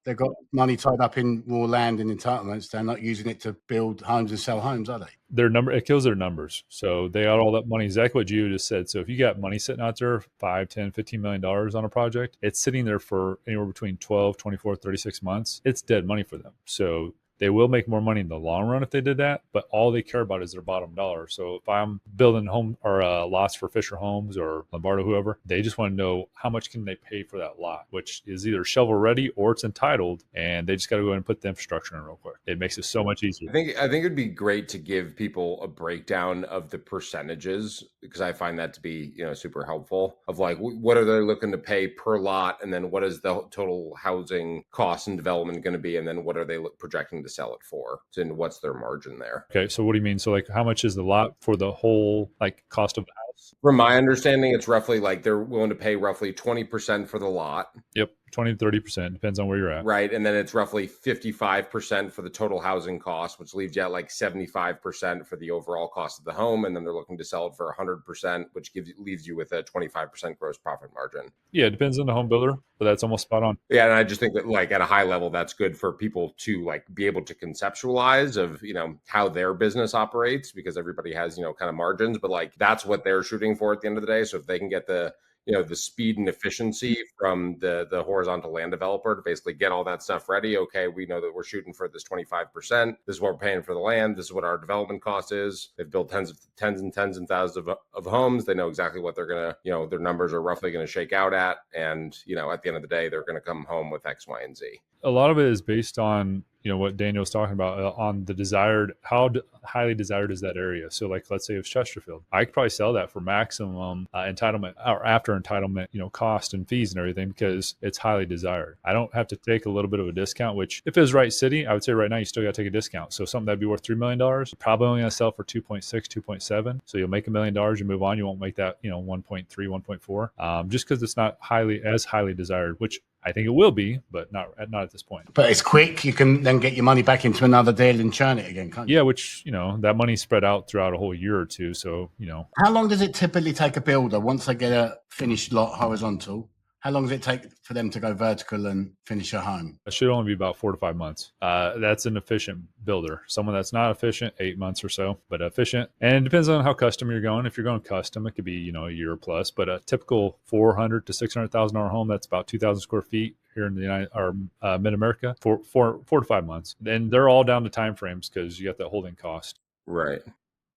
they've got money tied up in raw land and entitlements. They're not using it to build homes and sell homes, are they? It kills their numbers. So they got all that money, exactly what you just said. So if you got money sitting out there, $5, $10, $15 million on a project, it's sitting there for anywhere between 12, 24, 36 months. It's dead money for them. So they will make more money in the long run if they did that, but all they care about is their bottom dollar. So if I'm building home or lots for Fisher Homes or Lombardo, whoever, they just want to know how much can they pay for that lot, which is either shovel ready or it's entitled, and they just got to go ahead and put the infrastructure in real quick. It makes it so much easier. I think it'd be great to give people a breakdown of the percentages, because I find that to be super helpful. Of like what are they looking to pay per lot, and then what is the total housing cost and development going to be, and then what are they projecting to sell it for, and what's their margin there? Okay, so what do you mean? So like how much is the lot for the whole cost of the house? From my understanding, it's roughly they're willing to pay roughly 20% for the lot. Yep. 20 to 30%, depends on where you're at. Right. And then it's roughly 55% for the total housing cost, which leaves you at 75% for the overall cost of the home. And then they're looking to sell it for 100%, which leaves you with a 25% gross profit margin. Yeah, it depends on the home builder, but that's almost spot on. Yeah. And I just think that at a high level, that's good for people to be able to conceptualize of, how their business operates, because everybody has, kind of margins, but that's what they're shooting for at the end of the day. So if they can get the the speed and efficiency from the horizontal land developer to basically get all that stuff ready. Okay, we know that we're shooting for this 25%. This is what we're paying for the land. This is what our development cost is. They've built tens and thousands of homes. They know exactly what they're gonna, their numbers are roughly gonna shake out at, and at the end of the day, they're gonna come home with X, Y, and Z. A lot of it is based on what Daniel was talking about on the desired, highly desired is that area. So like, let's say it's Chesterfield, I could probably sell that for maximum entitlement or after entitlement, cost and fees and everything, because it's highly desired. I don't have to take a little bit of a discount, which if it was right city, I would say right now you still got to take a discount. So something that'd be worth $3 million, probably only going to sell for 2.6, 2.7. So you'll make $1 million, you move on. You won't make that, 1.3, 1.4, just because it's not highly desired, which I think it will be, but not at this point. But it's quick. You can then get your money back into another deal and churn it again, can't you? Yeah, which, that money's spread out throughout a whole year or two. So, How long does it typically take a builder once they get a finished lot horizontal? How long does it take for them to go vertical and finish a home? It should only be about 4 to 5 months. That's an efficient builder. Someone that's not efficient, 8 months or so, but efficient. And it depends on how custom you're going. If you're going custom, it could be, a year plus. But a typical $400,000 to $600,000 home, that's about 2,000 square feet here in the Mid-America, for 4 to 5 months. And they're all down to timeframes because you got that holding cost. Right.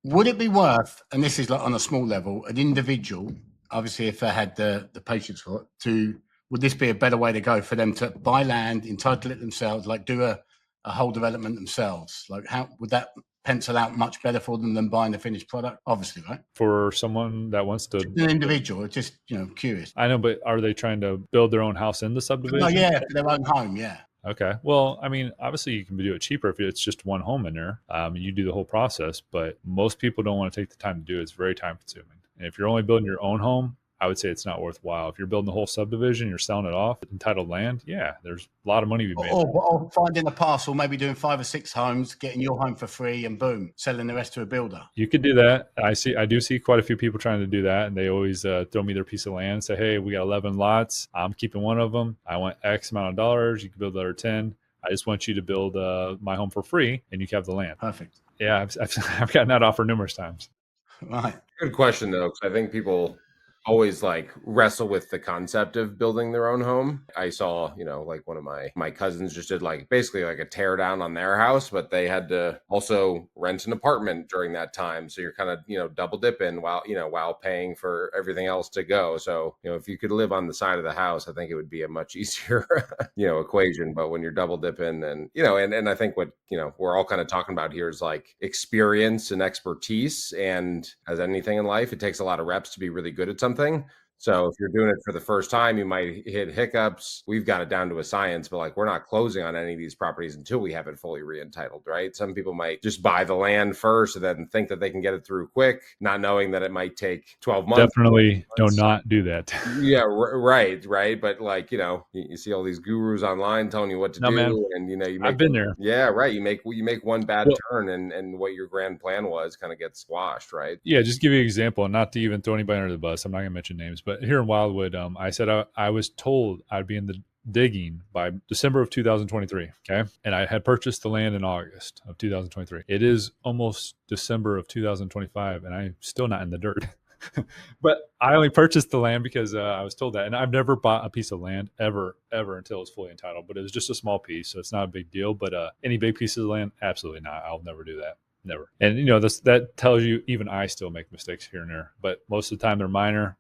Would it be worth, and this is like on a small level, an individual, obviously if they had the patience for it, would this be a better way to go for them to buy land, entitle it themselves, like do a whole development themselves? Like how would that pencil out much better for them than buying the finished product? Obviously, right? For someone that wants to... An individual, just, curious. I know, but are they trying to build their own house in the subdivision? Oh, yeah, for their own home, yeah. Okay. Well, obviously you can do it cheaper if it's just one home in there. You do the whole process, but most people don't want to take the time to do it. It's very time consuming. And if you're only building your own home, I would say it's not worthwhile. If you're building the whole subdivision, you're selling it off, entitled land, yeah, there's a lot of money to be made. Or finding a parcel, maybe doing 5 or 6 homes, getting your home for free, and boom, selling the rest to a builder. You could do that. I do see quite a few people trying to do that, and they always throw me their piece of land, say, hey, we got 11 lots. I'm keeping one of them. I want X amount of dollars. You can build the other 10. I just want you to build my home for free, and you can have the land. Perfect. Yeah, I've gotten that offer numerous times. Right. Good question, though, because I think people always wrestle with the concept of building their own home. I saw, one of my cousins just did basically a tear down on their house, but they had to also rent an apartment during that time. So you're kind of, double dipping while paying for everything else to go. So, if you could live on the side of the house, I think it would be a much easier, equation. But when you're double dipping and I think what, we're all kind of talking about here is experience and expertise. And as anything in life, it takes a lot of reps to be really good at something. So if you're doing it for the first time, you might hit hiccups. We've got it down to a science, but we're not closing on any of these properties until we have it fully re-entitled, right? Some people might just buy the land first and then think that they can get it through quick, not knowing that it might take 12 months. Definitely do not do that. Yeah, right. But you see all these gurus online telling you what to do, man. and you I've been there. Yeah, right. You make one bad turn, and what your grand plan was kind of gets squashed, right? Yeah, just give you an example, and not to even throw anybody under the bus. I'm not going to mention names, but here in Wildwood, I said I was told I'd be in the digging by December of 2023. Okay. And I had purchased the land in August of 2023. It is almost December of 2025, and I'm still not in the dirt. But I only purchased the land because I was told that. And I've never bought a piece of land ever until it was fully entitled. But it was just a small piece, so it's not a big deal. But any big pieces of land, absolutely not. I'll never do that. Never. And that tells you even I still make mistakes here and there, but most of the time they're minor.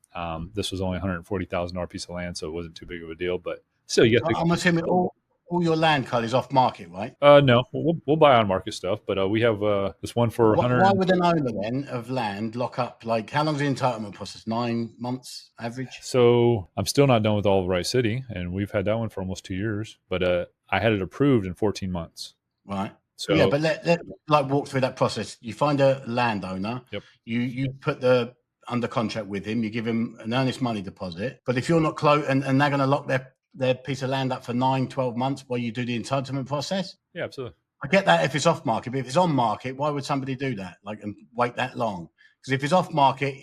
This was only $140,000 piece of land, so it wasn't too big of a deal. But still, you get. I'm assuming all your land, Kyle, is off market, right? No, we'll buy on market stuff, but we have this one for 100. Why would an owner then of land lock up? How long is the entitlement process? 9 months average. So I'm still not done with all of Rice City, and we've had that one for almost 2 years. But I had it approved in 14 months. Right. So yeah, but let walk through that process. You find a landowner. Yep. You put the under contract with him. You give him an earnest money deposit. But if you're not close, and they're going to lock their piece of land up for 9-12 months while you do the entitlement process. Yeah, absolutely. I get that if it's off market, but if it's on market, why would somebody do that? And wait that long? Because if it's off market,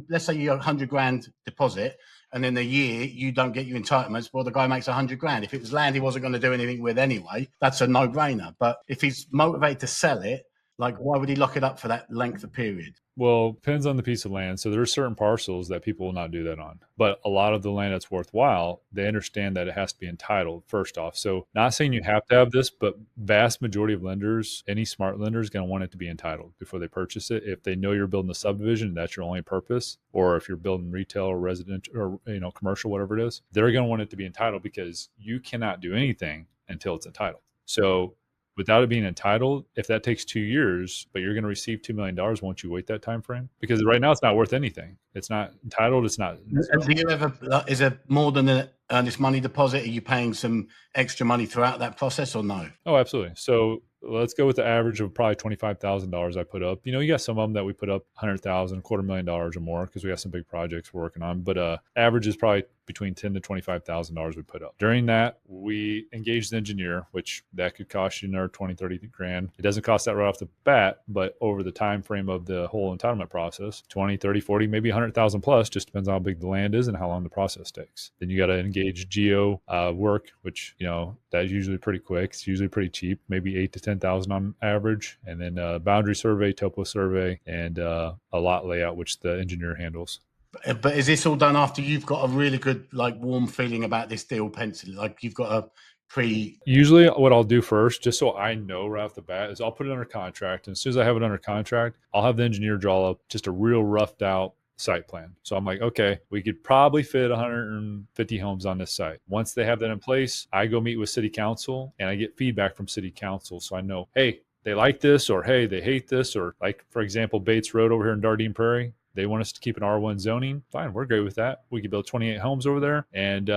let's say you got $100,000 deposit, and in a year you don't get your entitlements, well, the guy makes $100,000. If it was land he wasn't going to do anything with anyway, that's a no-brainer. But if he's motivated to sell it, Like, why would he lock it up for that length of period? Well, depends on the piece of land. So there are certain parcels that people will not do that on. But a lot of the land that's worthwhile, they understand that it has to be entitled first off. So not saying you have to have this, but vast majority of lenders, any smart lender is going to want it to be entitled before they purchase it. If they know you're building a subdivision, that's your only purpose, or if you're building retail or residential or commercial, whatever it is, they're going to want it to be entitled because you cannot do anything until it's entitled. So without it being entitled, if that takes 2 years, but you're going to receive $2 million, won't you wait that time frame? Because right now it's not worth anything. It's not entitled. It's not. And do you ever, is there more than an earnest money deposit? Are you paying some extra money throughout that process or no? Oh, absolutely. So let's go with the average of probably $25,000 I put up. You got some of them that we put up $100,000, $250,000 or more because we got some big projects we're working on. But average is probably between $10,000 to $25,000 we put up. During that, we engaged the engineer, which that could cost you another 20, 30 grand. It doesn't cost that right off the bat, but over the time frame of the whole entitlement process, 20, 30, 40, maybe 100,000 plus, just depends on how big the land is and how long the process takes. Then you got to engage geo work, which, that's usually pretty quick. It's usually pretty cheap, maybe 8 to 10,000 on average. And then boundary survey, topo survey, and a lot layout, which the engineer handles. But is this all done after you've got a really good, warm feeling about this deal pencil? Like you've got a Usually what I'll do first, just so I know right off the bat, is I'll put it under contract. And as soon as I have it under contract, I'll have the engineer draw up just a real roughed out site plan. So I'm like, okay, we could probably fit 150 homes on this site. Once they have that in place, I go meet with city council and I get feedback from city council. So I know, hey, they like this, or hey, they hate this, or like, for example, Bates Road over here in Dardine Prairie, they want us to keep an R1 zoning. Fine, we're great with that. We could build 28 homes over there, and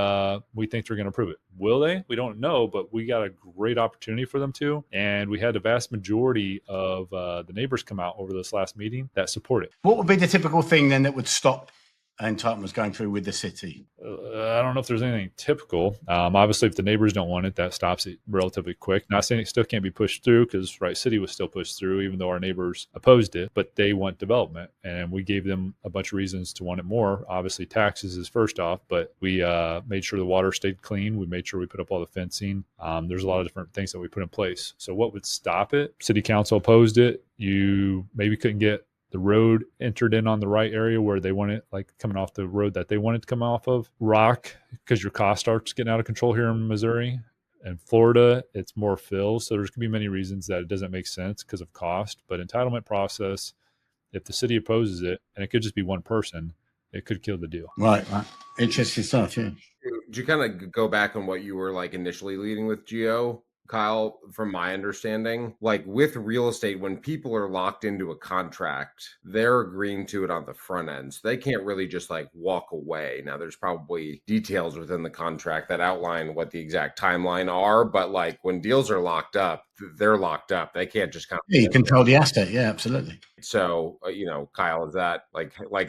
we think they're going to approve it. Will they? We don't know, but we got a great opportunity for them to. And we had the vast majority of the neighbors come out over this last meeting that support it. What would be the typical thing then that would stop entitlements going through with the city? I don't know if there's anything typical. Obviously, if the neighbors don't want it, that stops it relatively quick. Not saying it still can't be pushed through, because City was still pushed through, even though our neighbors opposed it, but they want development. And we gave them a bunch of reasons to want it more. Obviously, taxes is first off, but we made sure the water stayed clean. We made sure we put up all the fencing. There's a lot of different things that we put in place. So what would stop it? City council opposed it. You maybe couldn't get the road entered in on the right area where they want it, like coming off the road that they wanted to come off of. Rock, because your cost starts getting out of control here in Missouri. And Florida, it's more fill. So there's going to be many reasons that it doesn't make sense because of cost. But entitlement process, if the city opposes it, and it could just be one person, it could kill the deal. Right. Interesting stuff, yeah. Did you kind of go back on what you were initially leading with, Geo? Kyle, from my understanding, with real estate, when people are locked into a contract, they're agreeing to it on the front end. So they can't really just walk away. Now, there's probably details within the contract that outline what the exact timeline are. But when deals are locked up, they're locked up. They can't just you control the asset. Yeah, absolutely. So, Kyle, is that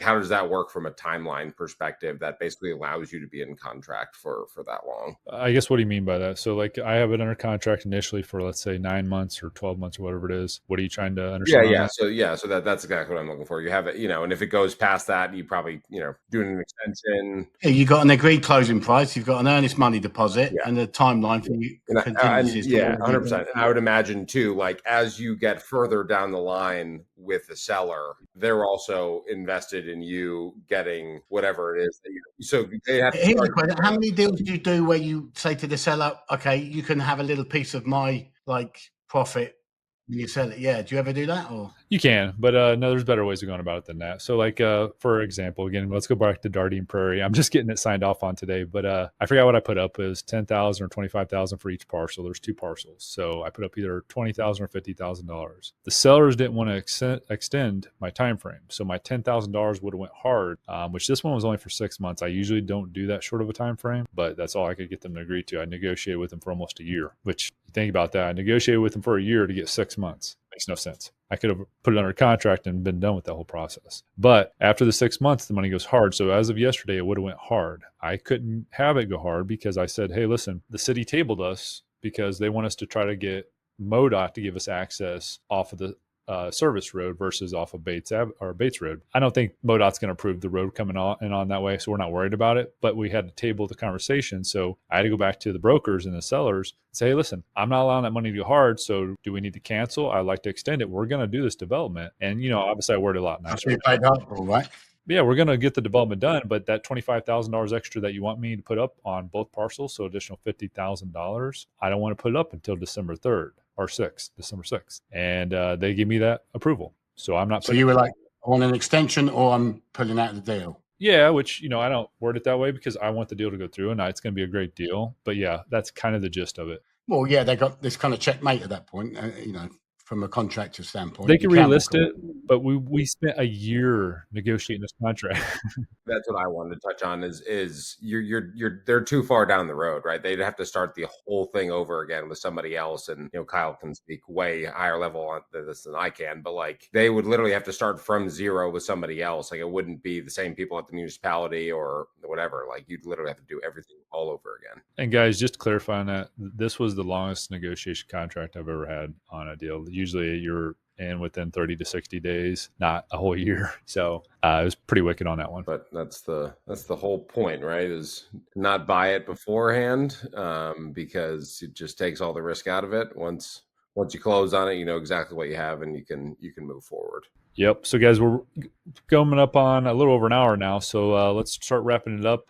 how does that work from a timeline perspective that basically allows you to be in contract for that long? I guess, what do you mean by that? So I have it under contract initially for, let's say, 9 months or 12 months or whatever it is. What are you trying to understand? So that's exactly what I'm looking for. You have it, and if it goes past that, you probably, doing an extension. Yeah, you got an agreed closing price, you've got an earnest money deposit, and a timeline for you. 100%. I would imagine too, as you get further down the line with the seller, they're also invested in you getting whatever it is that you. So they have. Here's the question: how many deals do you do where you say to the seller, "Okay, you can have a little piece of my profit when you sell it"? Yeah, do you ever do that? Or you can, but no, there's better ways of going about it than that. So for example, again, let's go back to Dardine Prairie. I'm just getting it signed off on today, but I forgot what I put up. It was $10,000 or $25,000 for each parcel. There's 2 parcels, so I put up either $20,000 or $50,000. The sellers didn't want to extend my time frame, so my $10,000 would have went hard. Which this one was only for 6 months. I usually don't do that short of a time frame, but that's all I could get them to agree to. I negotiated with them for almost a year. Which, think about that. I negotiated with them for a year to get 6 months. Makes no sense. I could have put it under contract and been done with that whole process. But after the 6 months, the money goes hard. So as of yesterday, it would have went hard. I couldn't have it go hard because I said, hey, listen, the city tabled us because they want us to try to get MoDOT to give us access off of the service road versus off of Bates Road. I don't think MoDOT's going to approve the road coming on that way, so we're not worried about it. But we had to table the conversation, so I had to go back to the brokers and the sellers and say, hey, listen, I'm not allowing that money to go hard, so do we need to cancel? I'd like to extend it. We're going to do this development. And, obviously I worded a lot nicer. You paid up, all right? Yeah, we're going to get the development done, but that $25,000 extra that you want me to put up on both parcels, so additional $50,000, I don't want to put it up until December 3rd or 6th, December 6th. And they give me that approval. So I'm not. So you were like, I want an extension or I'm pulling out of the deal. Yeah, which, I don't word it that way because I want the deal to go through and it's going to be a great deal. But yeah, that's kind of the gist of it. Well, yeah, they got this kind of checkmate at that point, from a contractor standpoint. They can relist it, but we spent a year negotiating this contract. That's what I wanted to touch on is they're too far down the road, right? They'd have to start the whole thing over again with somebody else. And, Kyle can speak way higher level on this than I can, but like they would literally have to start from zero with somebody else. Like it wouldn't be the same people at the municipality or whatever. Like you'd literally have to do everything all over again. And guys, just to clarify on that, this was the longest negotiation contract I've ever had on a deal. Usually you're in within 30 to 60 days, not a whole year. So it was pretty wicked on that one. But that's the whole point, right? Is not buy it beforehand because it just takes all the risk out of it. Once you close on it, you know exactly what you have and you can move forward. Yep. So guys, we're coming up on a little over an hour now. So let's start wrapping it up.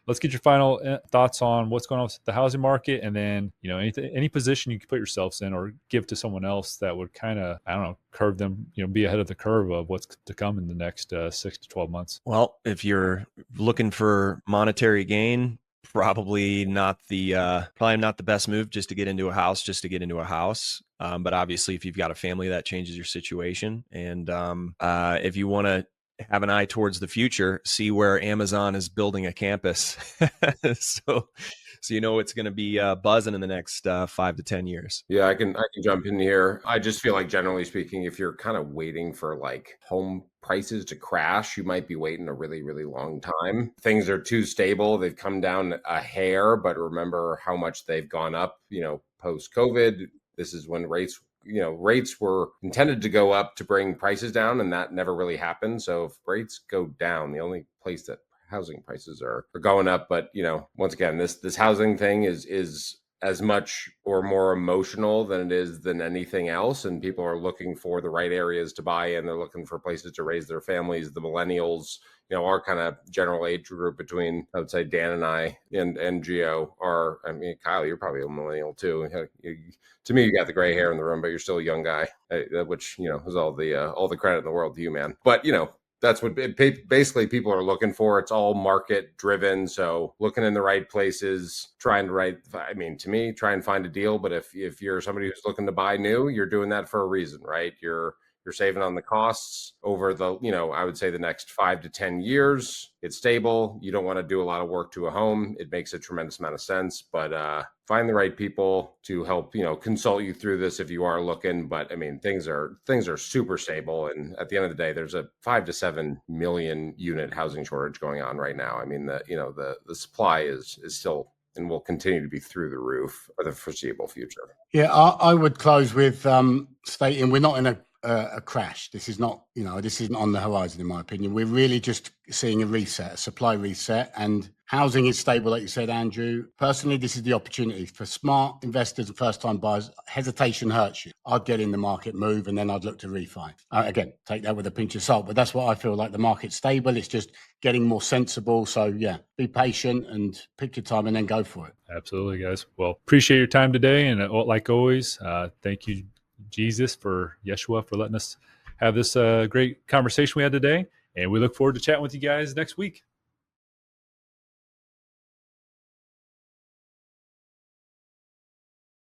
Let's get your final thoughts on what's going on with the housing market. And then, any position you can put yourselves in or give to someone else that would kind of, curve them, be ahead of the curve of what's to come in the next 6 to 12 months. Well, if you're looking for monetary gain, probably not the best move just to get into a house. But obviously if you've got a family, that changes your situation. And if you want to have an eye towards the future, see where Amazon is building a campus. So it's going to be buzzing in the next 5 to 10 years. Yeah, I can jump in here. I just feel like generally speaking, if you're kind of waiting for like home prices to crash, you might be waiting a really, really long time. Things are too stable. They've come down a hair, but remember how much they've gone up, post COVID. This is when rates were intended to go up to bring prices down, and that never really happened. So if rates go down, the only place that housing prices are going up. But, once again, this housing thing is as much or more emotional than it is than anything else. And people are looking for the right areas to buy in. They're looking for places to raise their families. The millennials, our kind of general age group between, I would say, Dan and I and Gio are, Kyle, you're probably a millennial too. To me, you got the gray hair in the room, but you're still a young guy, which, is all the credit in the world to you, man. But, that's what basically people are looking for. It's all market driven. So looking in the right places, try and find a deal. But if you're somebody who's looking to buy new, you're doing that for a reason, right? You're saving on the costs over the, I would say the next 5 to 10 years. It's stable. You don't want to do a lot of work to a home. It makes a tremendous amount of sense, but find the right people to help, consult you through this if you are looking. But things are super stable. And at the end of the day, there's a 5 to 7 million unit housing shortage going on right now. The supply is still and will continue to be through the roof for the foreseeable future. Yeah, I would close with stating we're not in a crash. This is not, this isn't on the horizon, in my opinion. We're really just seeing a supply reset, and housing is stable, like you said, Andrew. Personally, this is the opportunity for smart investors and first-time buyers. Hesitation hurts you. I'd get in the market, move, and then I'd look to refi. Again, take that with a pinch of salt, but that's what I feel like. The market's stable. It's just getting more sensible. So yeah, be patient and pick your time and then go for it. Absolutely, guys. Well, appreciate your time today. And like always, thank you, Yeshua, for letting us have this great conversation we had today. And we look forward to chatting with you guys next week.